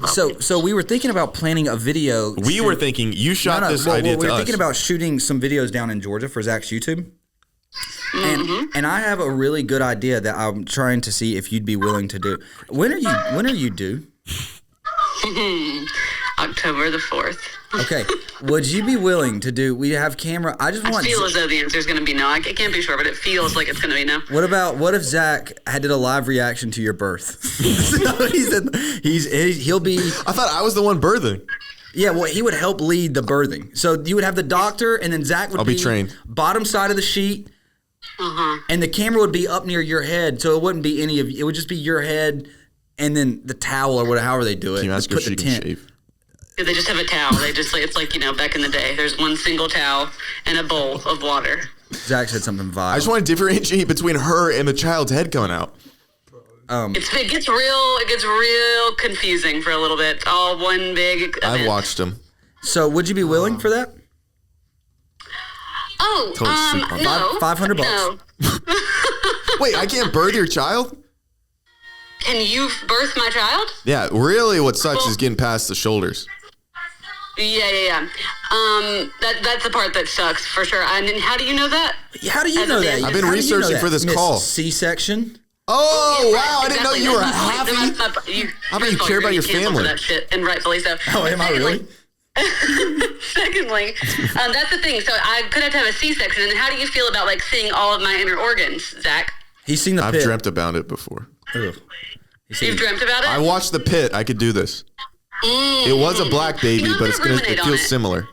so we were thinking about planning a video. We were thinking you shot this well, idea we to were us. thinking about shooting some videos down in Georgia for Zach's YouTube. And I have a really good idea that I'm trying to see if you'd be willing to do. When are you due? October the 4th. Okay, would you be willing to do? We have camera. I just I want. feel as though the answer is going to be no. I can't be sure, but it feels like it's going to be no. What if Zach did a live reaction to your birth? So he'll be. I thought I was the one birthing. Yeah, well, he would help lead the birthing. So you would have the doctor, and then Zach would I'll be trained. Bottom side of the sheet, and the camera would be up near your head, so it wouldn't be any of you. It would just be your head, and then the towel or whatever, however they do it. Can you ask her if she can shave? They just have a towel. They just it's like back in the day. There's one single towel and a bowl of water. Zach said something vile. I just want to differentiate between her and the child's head coming out. It gets real confusing for a little bit. All one big event. I've watched them. So would you be willing for that? Oh, no. $500. No. Wait, I can't birth your child? Can you birth my child? Yeah, really what sucks is getting past the shoulders. Yeah. That's the part that sucks for sure. And how do you know that? How do you know that? I've been How do you know researching that? for this Miss call. C-section? Oh, wow, I didn't know you were happy. happy. How about you care about your family? That shit, and rightfully so. Oh, am I really? Secondly, that's the thing. So I could have to have a C-section. And how do you feel about seeing all of my inner organs, Zach? He's seen the I've pit. dreamt about it before. Ugh. You've dreamt about it? I watched the pit. I could do this. It was a black baby, but it feels similar.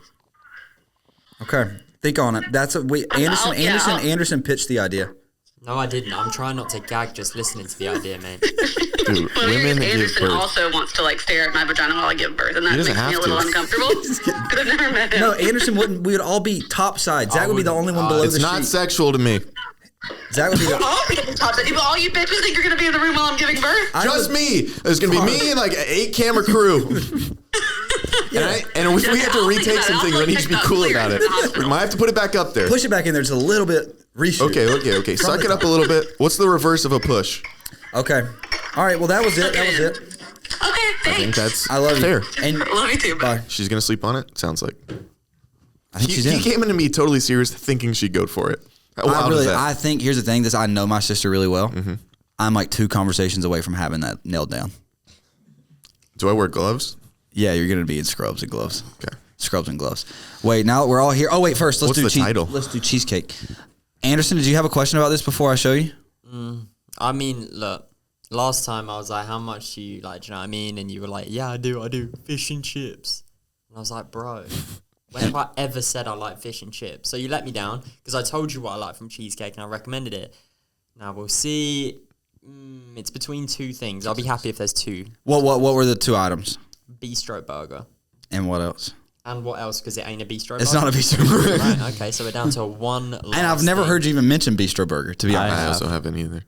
Okay, think on it. Anderson pitched the idea. No, I didn't. I'm trying not to gag just listening to the idea, mate. Dude, Well, women give Anderson birth. also wants to stare at my vagina while I give birth, and that doesn't makes me a have little to. uncomfortable because I've never met him. No, Anderson wouldn't. We would all be top side. Zach would be the only one below It's the not sheet. sexual to me. Zach would be the. All you bitches think you're gonna be in the room while I'm giving birth? Just me. There's going to be me and an 8-camera crew. And if we have to retake some things, I need to be cool about it. We might have to put it back up there. Push it back in there just a little bit. Reshoot. Okay. Suck it up a little bit. What's the reverse of a push? Okay. All right. Well, that was it. That was it. Okay, thanks. I think that's I love fair. you. And Love you too. bye. She's going to sleep on it? Sounds like. I think she's He in. came into me totally serious thinking she'd go for it. How wild is that? I think here's the thing. I know my sister really well. I'm 2 conversations away from having that nailed down. Do I wear gloves? Yeah, you're gonna be in scrubs and gloves. Okay. Scrubs and gloves. Wait, now that we're all here. Oh wait, first let's What's do the title? Let's do cheesecake. Anderson, did you have a question about this before I show you? I mean, look, last time I was like, how much do you like, do you know what I mean? And you were like, yeah, I do. Fish and chips. And I was like, bro, when have I ever said I like fish and chips? So you let me down because I told you what I like from cheesecake and I recommended it. Now we'll see. It's between 2 things. I'll be happy if there's 2. What were the 2 items? Bistro burger. And what else? And what else? Because it ain't a bistro burger. It's not a bistro burger. Right, okay, so we're down to one last And I've never heard you even mention bistro burger, to be honest. I also haven't either.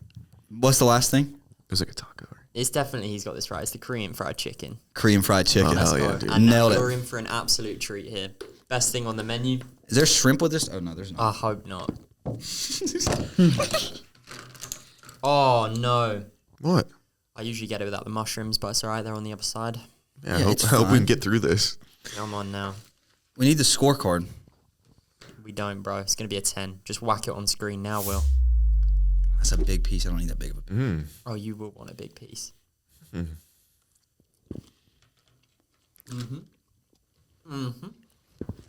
What's the last thing? It was like a taco. It's definitely, he's got this right. It's the Korean fried chicken. Korean fried chicken. Oh, hell yeah, dude. And Nailed you're it. in for an absolute treat here. Best thing on the menu. Is there shrimp with this? Oh no, there's not. I hope not. Oh no. What? I usually get it without the mushrooms, but it's alright, they're on the other side. Yeah, Yeah, I it's hope we fine. can get through this. Come on now. We need the scorecard. We don't, bro. It's going to be a 10. Just whack it on screen now, Will. That's a big piece. I don't need that big of a piece. Oh, you will want a big piece.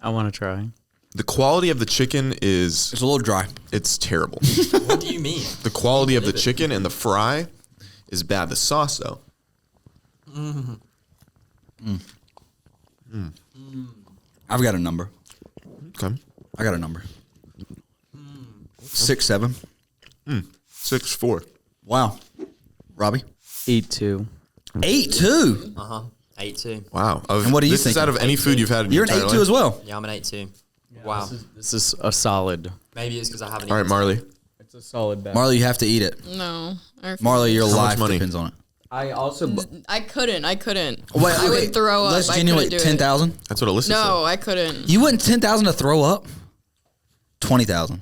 I want to try. The quality of the chicken is, It's a little dry. it's terrible. What do you mean? The quality of the chicken and the fry is bad. The sauce, though. I've got a number. Okay. I got a number. 6, 7. 6-4. Wow. Robbie? 8-2. 8-2. Uh-huh. 8-2. Wow. And what do you This think? is out of any food you've had in You're your an entire 8-2 life? as well. Yeah, I'm an 8-2. Wow. This is a solid. Maybe it's because I haven't All right, eaten Marley. It's a solid bet. Marley, you have to eat it. No. Marley, your How much life money? depends on it. I also. I couldn't. Wait, I would throw up. Let's I genuinely couldn't do it. 10,000. That's what Alyssa No, I couldn't. You wouldn't 10,000 to throw up? 20,000.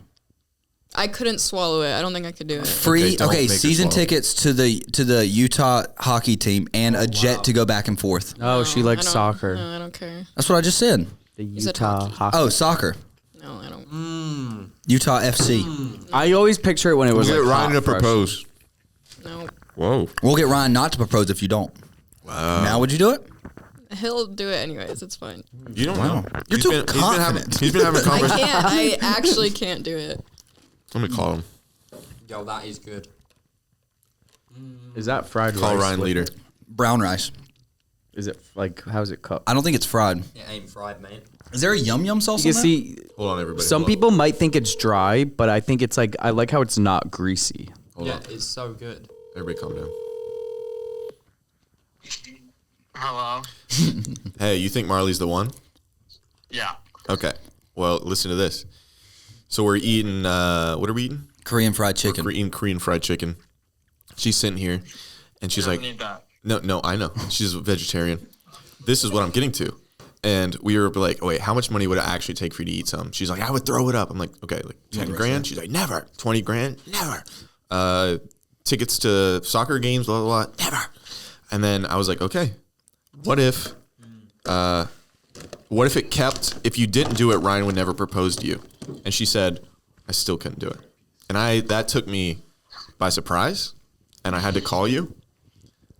I couldn't swallow it. I don't think I could do it. Free. don't Okay, make her season swallow. tickets to the Utah hockey team and a jet to go back and forth. Oh, she I likes don't- soccer. No, I don't care. That's what I just said. The said Utah hockey. hockey. Oh, soccer. No, I don't. Utah FC. I always picture it when it was We'll like get Ryan to hot fresh. propose. No. Whoa. We'll get Ryan not to propose if you don't. Wow. Now would you do it? He'll do it anyways. It's fine. You don't Wow. know. You're too confident. He's been having a I conversation. can't. I actually can't do it. I'm gonna call him. Yo, that is good. Is that fried rice? Call Ryan with Leader. it? Brown rice. Is it like how's it cooked? I don't think it's fried. It ain't fried, mate. Is there a yum yum sauce You on that? see, Hold on, everybody. some hold on. people might think it's dry, but I think it's like I like how it's not greasy. Hold on. It's so good. Everybody, calm down. Hello? Hey, you think Marley's the one? Yeah. Okay. Well, listen to this. So we're eating. What are we eating? Korean fried chicken. We're eating Korean fried chicken. She's sitting here, and she's You like, don't need that. No, I know. She's a vegetarian. This is what I'm getting to. And we were like, oh, wait, how much money would it actually take for you to eat some? She's like, I would throw it up. I'm like, okay, like 10 grand? She's like, never. 20 grand? Never. Tickets to soccer games, blah, blah, blah. Never. And then I was like, okay, what if it kept, if you didn't do it, Ryan would never propose to you? And she said, I still couldn't do it. And that took me by surprise, and I had to call you.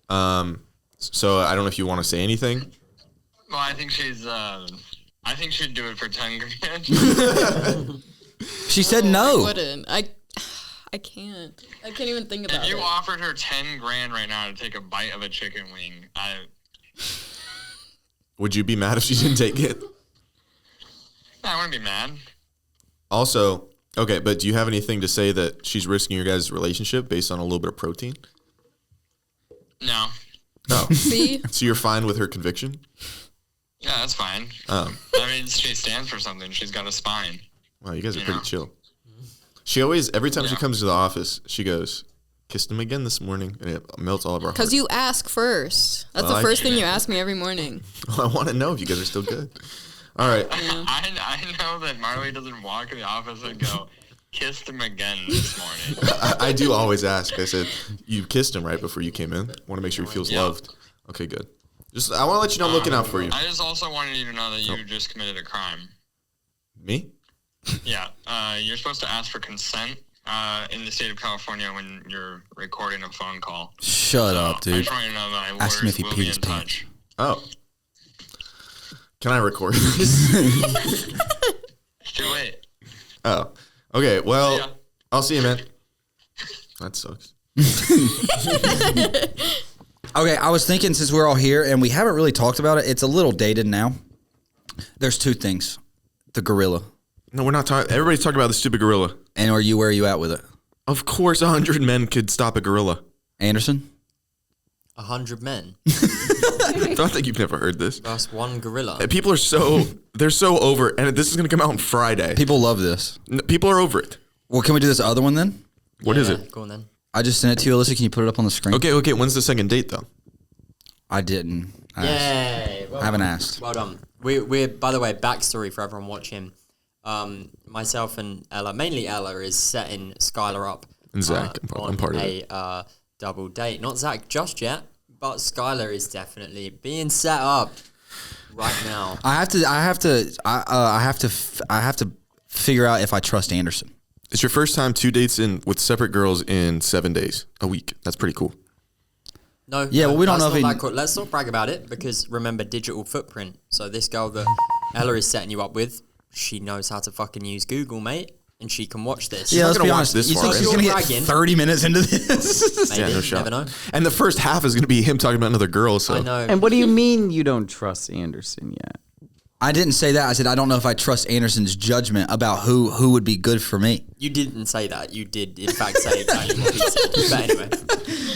So I don't know if you want to say anything. Well, I think she'd do it for 10 grand. She said I no. wouldn't. I can't. I can't even think about If you it. offered her 10 grand right now to take a bite of a chicken wing, Would you be mad if she didn't take it? I wouldn't be mad. Also, okay, but do you have anything to say that she's risking your guys' relationship based on a little bit of protein? No. No. See? So you're fine with her conviction? Yeah, that's fine. Oh. I mean, she stands for something. She's got a spine. Wow, you guys are You pretty know. chill. She always, every time she Yeah. comes to the office, she goes, kissed him again this morning, and it melts all of our Because hearts. you ask first. That's Well, the I first thing get you it. ask me every morning. I want to know if you guys are still good. All right. I know that Marley doesn't walk in the office and go, kissed him again this morning. I do always ask. I said, you kissed him right before you came in. Want to make sure he feels Yeah. loved. Okay, good. Just, I want to let you know I'm looking out for you. I just also wanted you to know that you just committed a crime. Me? Yeah, you're supposed to ask for consent in the state of California when you're recording a phone call. Shut up, I dude. just want you to know that my Ask him lawyers if he will peed be his in pants. touch. Oh. Can I record this? It's too late. Oh. Okay, well, Yeah. I'll see you, man. That sucks. Okay, I was thinking since we're all here and we haven't really talked about it, it's a little dated now. There's two things. The gorilla. No, we're not talking. Everybody's talking about the stupid gorilla. And where are you at with it? Of course, 100 men could stop a gorilla. Anderson? 100 men. I don't think you've never heard this. That's one gorilla. People are they're so over it. And this is going to come out on Friday. People love this. People are over it. Well, can we do this other one then? What is Yeah, it? Go on then. I just sent it to you, Alyssa. Can you put it up on the screen? Okay. When's the second date, though? I didn't. ask. Yay. Well I haven't done. asked. Well done. We're by the way, backstory for everyone watching. Myself and Ella, mainly Ella, is setting Skyler up. And Zach, I'm on part of a double date. Not Zach just yet, but Skyler is definitely being set up right now. I have to figure out if I trust Anderson. It's your first time 2 dates in with separate girls in 7 days, a week. That's pretty cool. No, Yeah, well, we don't that's know if not he- that cool. Let's not brag about it because remember, digital footprint. So this girl that Ella is setting you up with, she knows how to fucking use Google, mate, and she can watch this. Yeah, not let's gonna be watch honest. this You far, think man. she's gonna You're get bragging. 30 minutes into this? Maybe, Yeah, no shot. never know. And the first half is going to be him talking about another girl. So I know. And what do you mean you don't trust Anderson yet? I didn't say that. I said I don't know if I trust Anderson's judgment about who would be good for me. You didn't say that. You did, in fact, say exactly what he said. But anyway,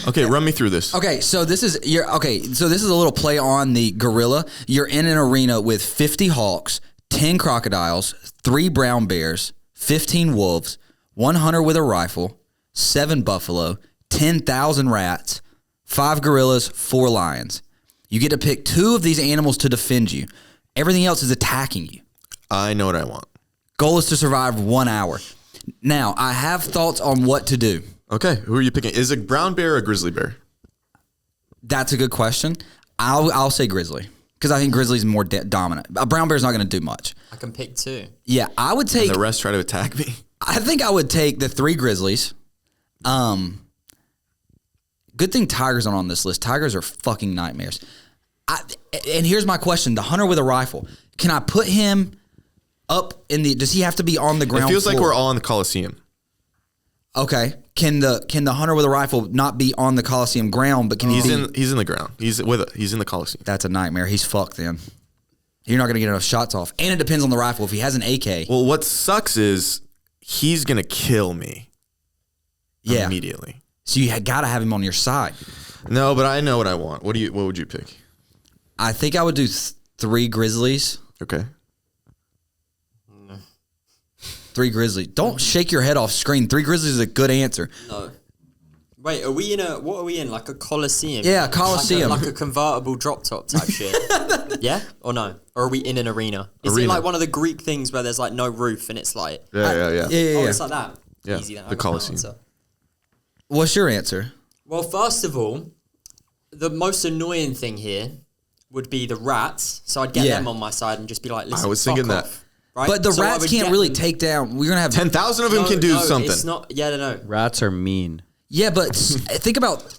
Okay, run me through this. Okay, so this is a little play on the gorilla. You're in an arena with 50 hawks, 10 crocodiles, 3 brown bears, 15 wolves, 1 hunter with a rifle, 7 buffalo, 10,000 rats, 5 gorillas, 4 lions. You get to pick 2 of these animals to defend you. Everything else is attacking you. I know what I want. Goal is to survive 1 hour. Now, I have thoughts on what to do. Okay, who are you picking? Is a brown bear or a grizzly bear? That's a good question. I'll say grizzly because I think grizzly's more dominant. A brown bear's not going to do much. I can pick 2. Yeah, I would take. And the rest try to attack me. I think I would take the 3 grizzlies. Good thing tigers aren't on this list. Tigers are fucking nightmares. And here's my question: the hunter with a rifle. Can I put him up in the? Does he have to be on the ground? It feels floor? like we're all in the Coliseum. Okay. Can the hunter with a rifle not be on the Coliseum ground, but can he? He's in the ground. He's in the Coliseum. That's a nightmare. He's fucked then. You're not going to get enough shots off. And it depends on the rifle. If he has an AK. Well, what sucks is he's going to kill me immediately. So you got to have him on your side. No, but I know what I want. What would you pick? I think I would do 3 grizzlies. Okay. 3 grizzlies. Don't shake your head off screen. 3 grizzlies is a good answer. No. Wait, are we in what are we in? Like a Coliseum? Yeah, Coliseum. Like a convertible drop top type shit. Yeah? Or no? Or are we in an arena? Is it like one of the Greek things where there's like no roof and it's like... Yeah. Oh, it's like that? Yeah, Easy then. the Coliseum. What's your answer? Well, first of all, the most annoying thing here would be the rats. So I'd get them on my side and just be like, listen, I was fuck thinking off. that. Right? But the So I rats would can't get really them. take down. We're going to have 10,000 of them can do something. It's not... Yeah, no. Rats are mean. Yeah, but think about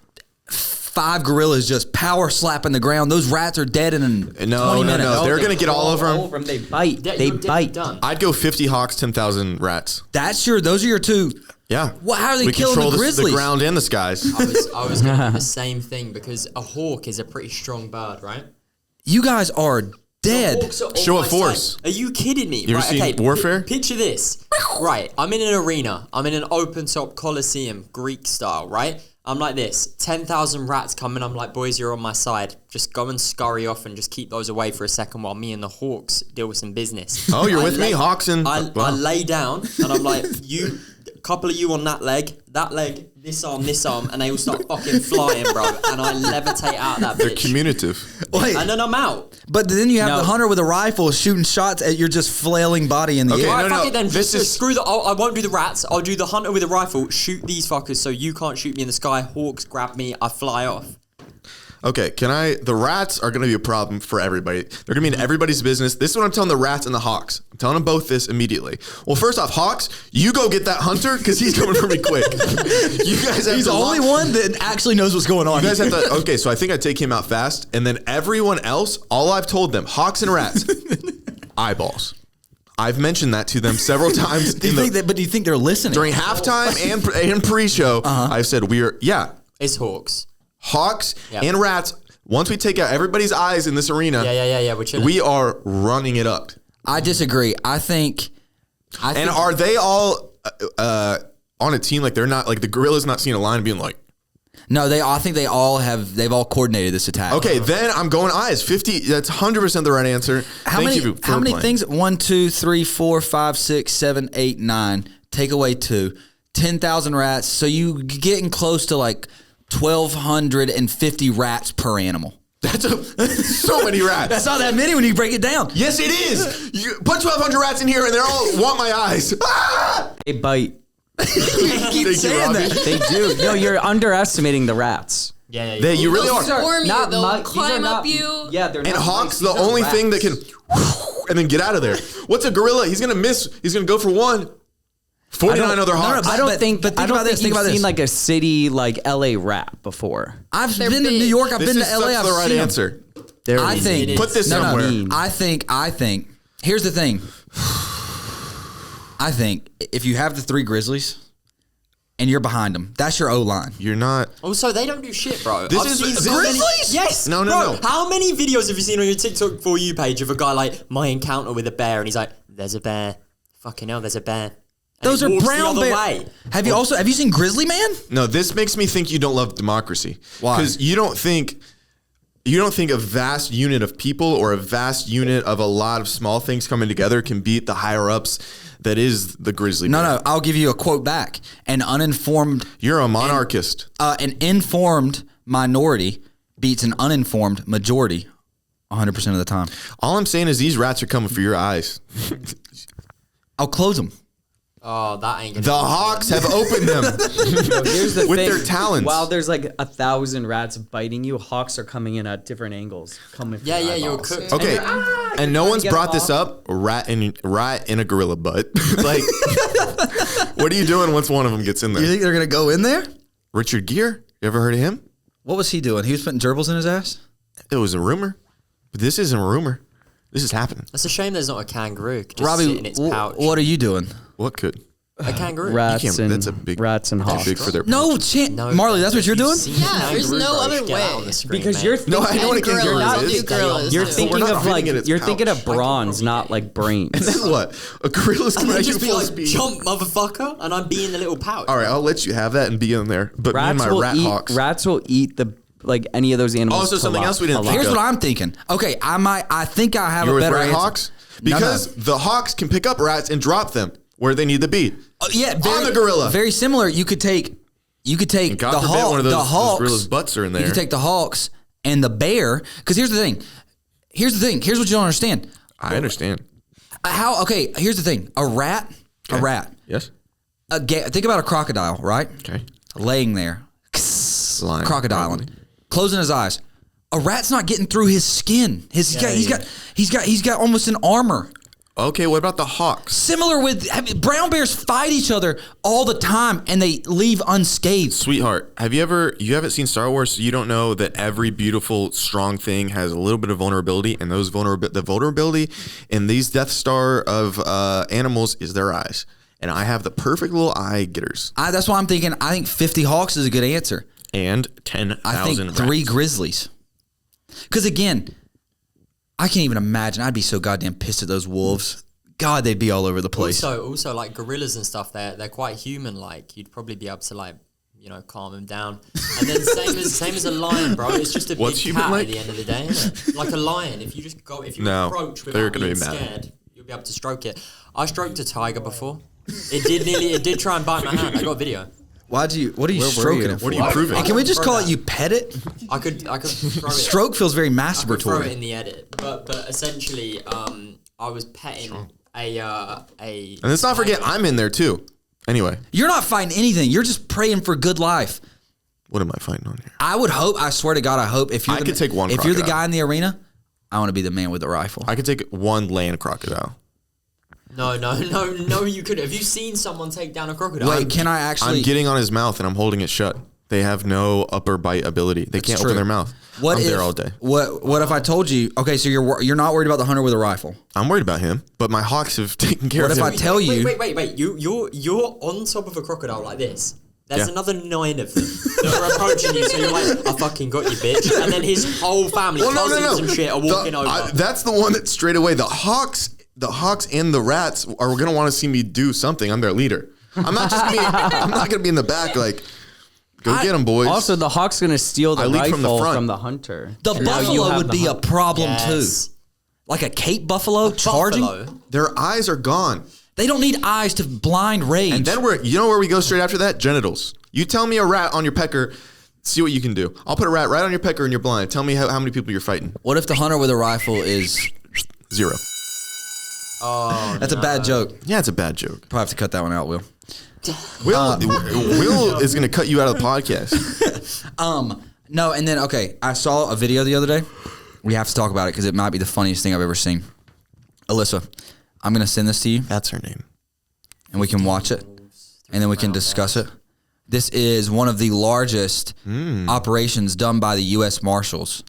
5 gorillas just power slapping the ground. Those rats are dead in 20 minutes. No. They're going to get all over them. They bite. Yeah, They you're dead bite. done. I'd go 50 hawks, 10,000 rats. Those are your 2. Yeah. Well, how are they we killing control the grizzlies? the ground and the skies. I was going to do the same thing because a hawk is a pretty strong bird, right? You guys are dead. Hawks are on Show my of force. side. Are you kidding me? You ever seen Warfare? Picture this. Right, I'm in an arena. I'm in an open top Coliseum, Greek style, right? I'm like this. 10,000 rats come in. I'm like, boys, you're on my side. Just go and scurry off and just keep those away for a second while me and the hawks deal with some business. Oh, you're with me, hawks and... I lay down and I'm like, a couple of you on that leg, this arm, and they all start fucking flying, bro. And I levitate out that bitch. They're communicative. Wait, And then I'm out. but then you have the hunter with a rifle shooting shots at your just flailing body in the Okay, air. Alright, no, fuck it then. this Just is- screw I won't do the rats. I'll do the hunter with a rifle. Shoot these fuckers so you can't shoot me in the sky. Hawks grab me. I fly off. Okay, the rats are going to be a problem for everybody. They're going to be in everybody's business. This is what I'm telling the rats and the hawks. I'm telling them both this immediately. Well, first off, hawks, you go get that hunter because he's coming for me quick. You guys have He's to the only one that actually knows what's going on. You guys have to, okay, so I think I'd take him out fast. And then everyone else, all I've told them, hawks and rats, eyeballs. I've mentioned that to them several times. do you think they're listening? During halftime and pre-show, I've said It's hawks. hawks and rats. Once we take out everybody's eyes in this arena, We're chilling. we are running it up. I disagree. I think And are they all on a team? Like they're not like the gorillas not seeing a line and being like, no. I think they've all coordinated this attack. okay, then I'm going eyes. 50. That's 100% the right answer. How Thank many? you for How many playing. things? 1, 2, 3, 4, 5, 6, 7, 8, 9. Take away 2. 10,000 rats. So you getting close to like 1,250 rats per animal. That's so many rats. That's not that many when you break it down. Yes, it is. You put 1,200 rats in here, and they all want my eyes. Ah! They bite. Keep Thank you, saying Robbie. that. They do. No, you're underestimating the rats. Yeah. You really They'll are. swarm you. Not They'll mice. These are climb not- up you. Yeah, they're And not hawks, mice. the These are only rats. thing that can, and then get out of there. What's a gorilla? He's gonna miss. He's gonna go for one. 49 other hawks. I don't think. but think I don't about this, think think you've about seen this. like a city like LA rat before. I've They're been to big. New York. I've This been is to LA. such I've the right seen 'em. answer. They're I think. Put this No, somewhere. mean. I think. Here's the thing. I think if you have the 3 grizzlies and you're behind them, that's your O line. You're not. Also, they don't do shit, bro. This I've is- seen this- so many- Grizzlies? Yes. No. Bro, how many videos have you seen on your TikTok For You page of a guy like, my encounter with a bear, and he's like, there's a bear. Fucking hell, there's a bear. And Those he are walks the brown other bear. way. Have you seen Grizzly Man? No, this makes me think you don't love democracy. Why? Because you don't think a vast unit of people or a vast unit of a lot of small things coming together can beat the higher ups that is the grizzly bear. No. I'll give you a quote back. An You're a monarchist. an informed minority beats an uninformed majority 100% of the time. All I'm saying is these rats are coming for your eyes. I'll close them. Oh, that ain't gonna The hawks have opened them. Here's the With thing. their talons. While there's like 1,000 rats biting you, hawks are coming in at different angles. Coming. For Yeah, your you're eyeballs. cooked. Okay, and no one's get brought them this off. up. Rat in a gorilla butt. Like, what are you doing once one of them gets in You there? think they're going to go in there? Richard Gere, you ever heard of him? What was he doing? He was putting gerbils in his ass? It was a rumor, but this isn't a rumor. This is happening. It's a shame there's not a kangaroo just Robbie, sit in its pouch. what are you doing? What could? A kangaroo. Rats and That's a big rats and hawks. Big for their No, Marley, that's what you're doing? Yeah, there's no other way. Because you're thinking, I know what a kangaroo is. You're thinking not of fitting in its you're thinking pouch. of bronze, not like brains. And then what? A gorilla's And gonna then make you just be full like, speed. jump, motherfucker, and I'm being the little pouch. All right, I'll let you have that and be in there. But me and my rat hawks. Rats will eat the like any of those animals. Also, something else we didn't think Here's of. what I'm thinking. Okay, I think I have You're a with better rat answer. hawks? Because the hawks can pick up rats and drop them where they need to be. Yeah, on the gorilla. Very similar. You could take And the God forbid one of those hawks. gorilla's butts are in there. You could take the hawks and the bear. Because here's the thing. Here's what you don't understand. I understand. Here's the thing. A rat. Yes. Think about a crocodile, right? Okay. Laying there, Lying, crocodiling, probably. closing his eyes. A rat's not getting through his skin. He's got almost an armor. Okay, what about the hawks? Similar with brown bears fight each other all the time and they leave unscathed. Sweetheart, you haven't seen Star Wars, so you don't know that every beautiful, strong thing has a little bit of vulnerability, and the vulnerability in these Death Star of animals is their eyes. And I have the perfect little eye getters. That's why I'm thinking. I think 50 hawks is a good answer. And 10,000 I think rats. 3 grizzlies. Because again, I can't even imagine. I'd be so goddamn pissed at those wolves. God, they'd be all over the place. Also, like gorillas and stuff, they're quite human-like. You'd probably be able to like, calm them down. And then same as a lion, bro. It's just a What's big cat human-like? at the end of the day, isn't it? Like a lion. If you approach they're without gonna being be mad. scared, you'll be able to stroke it. I stroked a tiger before. It did try and bite my hand. I got a video. What are you Where stroking were you? it for? What are you proving? Hey, can we just call it you pet it? I could throw it. Stroke feels very I could throw it masturbatory. in the edit, but essentially, I was petting a. And let's not forget, I'm in there too. Anyway, You're not fighting anything. You're just praying for good life. what am I fighting on here? I would hope. I swear to God, I hope if you're I could take one If you're the crocodile. guy in the arena, I want to be the man with the rifle. I could take one land crocodile. No, you could. Have you seen someone take down a crocodile? Wait, can I actually? I'm getting on his mouth and I'm holding it shut. They have no upper bite ability. They can't true. open their mouth. What I'm if, there all day. What if I told you? Okay, so you're not worried about the hunter with a rifle. I'm worried about him, but my hawks have taken care What of if him. I tell you? Wait. You're on top of a crocodile like this. There's Yeah. another 9 of them that are approaching you, so you're like, I fucking got you, bitch. And then his whole family, cousins and shit, are walking over. That's the one that straight away the hawks and the rats are gonna want to see me do something. I'm their leader. I'm not gonna be in the back like, go get them, boys. Also, the hawk's gonna steal the I lead rifle from the front. from the hunter. The And now you buffalo have would the be a hunter. problem Yes. too. Like a Cape buffalo charging. Buffalo. Their eyes are gone. They don't need eyes to blind rage. And then you know where we go straight after that? Genitals. You tell me a rat on your pecker, see what you can do. I'll put a rat right on your pecker and you're blind. Tell me how many people you're fighting. What if the hunter with a rifle is? 0. Oh, That's a bad joke. Yeah, it's a bad joke. Probably have to cut that one out, Will. Will is gonna cut you out of the podcast. No, and then okay, I saw a video the other day. We have to talk about it because it might be the funniest thing I've ever seen. Alyssa, I'm gonna send this to you, That's her name. and we can watch it, and then we can discuss it. This is one of the largest operations done by the U.S. Marshals.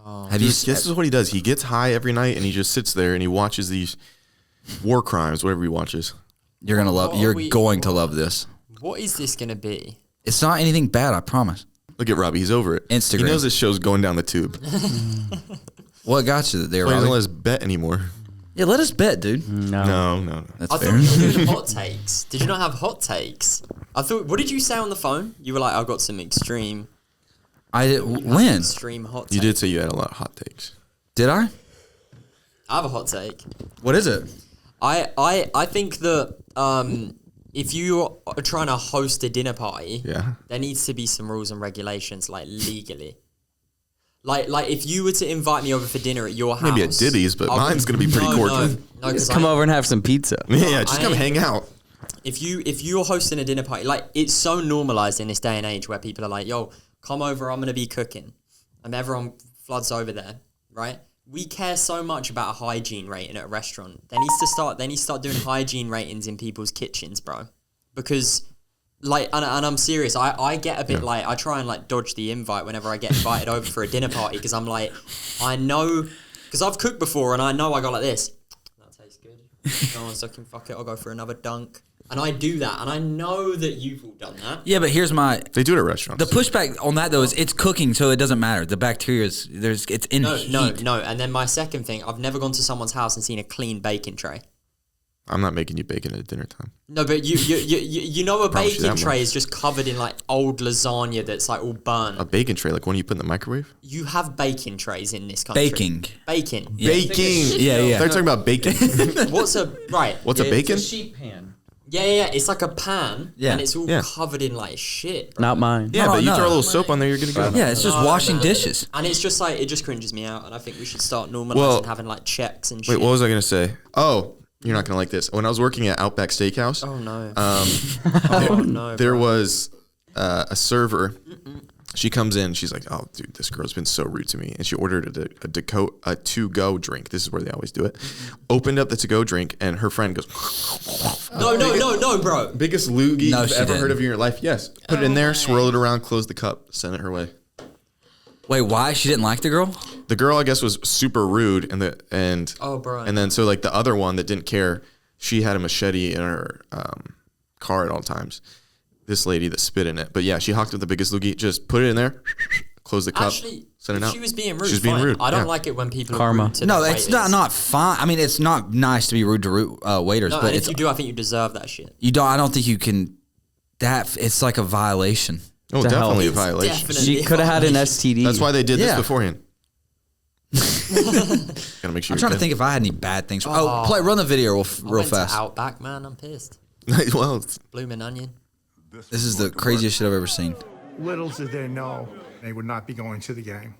Have you? This is what he does. He gets high every night and he just sits there and he watches these war crimes, whatever he watches. You're gonna love. What are You're we- going to love this. what is this going to be? It's not anything bad, I promise. Look at Robbie. He's over it. Instagram. He knows this show's going down the tube. What got you there, He doesn't Robbie? let us bet anymore. Yeah, let us bet, dude. No. That's I fair. thought you were doing hot takes. Did you not have hot takes? I thought. What did you say on the phone? You were like, I got some extreme When hot takes. You did say you had a lot of hot takes. did I? I have a hot take. What is it? I think that if you are trying to host a dinner party, Yeah. there needs to be some rules and regulations, like legally. Like if you were to invite me over for dinner at your house, Maybe at Diddy's, but I would- mine's gonna be pretty cordial. No, Just come over and have some pizza. Yeah, just I come ain't- hang out. If you're hosting a dinner party, like it's so normalized in this day and age where people are like, "Yo, come over, I'm gonna be cooking," and everyone floods over there, right? We care so much about a hygiene rating at a restaurant. They need to start doing hygiene ratings in people's kitchens, bro, because Like, and I'm serious. I get a bit like, I try and like dodge the invite whenever I get invited over for a dinner party because I'm like, I know, because I've cooked before and I know I go like this. That tastes good. No one's looking, fuck it, I'll go for another dunk. And I do that, and I know that you've all done that. Yeah, but here's my... They do it at restaurants. The pushback on that, though, is it's cooking, so it doesn't matter. The bacteria is... It's in heat. No. And then my second thing, I've never gone to someone's house and seen a clean baking tray. I'm not making you bacon at dinner time. No, but you know a baking tray is just covered in like old lasagna that's like all burnt. A bacon tray, like one you put in the microwave? You have baking trays in this country. Baking. Yeah. Baking! Yeah. They're talking about bacon. What's a bacon? It's a sheet pan. Yeah. It's like a pan, Yeah. and it's all covered in like shit. Bro. Not mine. Yeah, No, but you no. throw a little soap on there, you're gonna go. Yeah, it's just washing dishes. And it's just like, it just cringes me out, and I think we should start normalizing having like checks and shit. Wait, what was I gonna say? Oh, you're not gonna like this. When I was working at Outback Steakhouse, Oh no. there was a server. She comes in. She's like, "Oh, dude, this girl's been so rude to me." And she ordered a to-go drink. This is where they always do it. Opened up the to-go drink, and her friend goes, No, bro. "Biggest loogie No, you've she ever didn't. heard of in your life." Yes. Put it in there, swirl it around, close the cup, send it her way. Wait, why? She didn't like the girl? The girl, I guess, was super rude, and Oh, bro. and then so like the other one that didn't care, she had a machete in her car at all times. This lady that spit in it, but yeah, she hawked up the biggest loogie. Just put it in there, close the cup, Actually, send it if out. she was being rude. She was being fine. rude. I don't yeah. like it when people Karma. are rude to No, their it's waiters. not fine. I mean, it's not nice to be rude to waiters, No, but and it's if you do, I think you deserve that shit. you don't. I don't think you can. It's like a violation. Oh, To definitely a hell. violation. Definitely. She could have had an STD. That's why they did this Yeah. beforehand. Gotta make sure. I'm trying to think if I had any bad things. Run the video real I went fast. to Outback, man. I'm pissed. think. Well, it's- Bloomin' onion. This is the craziest shit I've ever seen. Little did they know they would not be going to the game.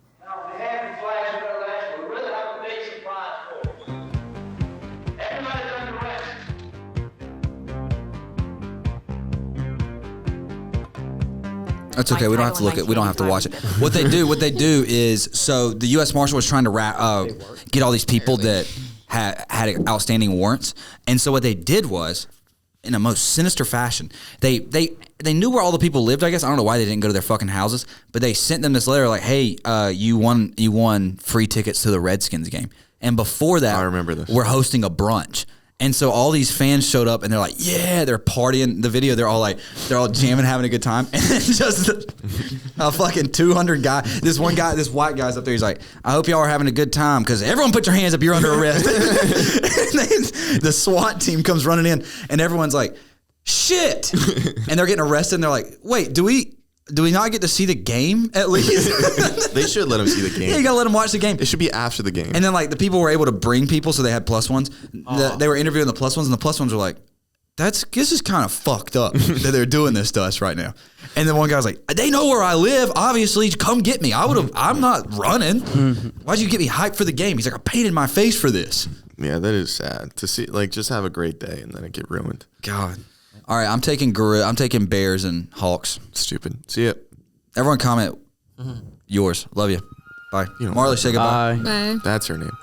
That's okay. We don't have to look at. We don't have to watch it. What they do is so the U.S. Marshal was trying to get all these people that had outstanding warrants, and so what they did was, in a most sinister fashion, they knew where all the people lived. I guess I don't know why they didn't go to their fucking houses, but they sent them this letter like, "Hey, you won free tickets to the Redskins game." And before that, I remember this. We're hosting a brunch. And so all these fans showed up and they're like, yeah, they're partying. The video, they're all jamming, having a good time. And then just a fucking 200 guy, this white guy's up there. He's like, I hope y'all are having a good time because everyone put your hands up. You're under arrest. And the SWAT team comes running in and everyone's like, shit. And they're getting arrested and they're like, wait, do we not get to see the game at least? they should let them see the game. Yeah, you gotta let them watch the game. It should be after the game. And then like the people were able to bring people, so they had plus ones. They were interviewing the plus ones, and the plus ones were like, "This is kind of fucked up that they're doing this to us right now." And then one guy was like, "They know where I live. Obviously, come get me. I'm not running. Why'd you get me hyped for the game?" He's like, "I painted my face for this." Yeah, that is sad to see. Like, just have a great day and then it get ruined. God. All right, I'm taking Bears and Hawks. Stupid. See ya. Everyone comment yours. Love you. Bye. Marley, say goodbye. Bye. Bye. That's her name.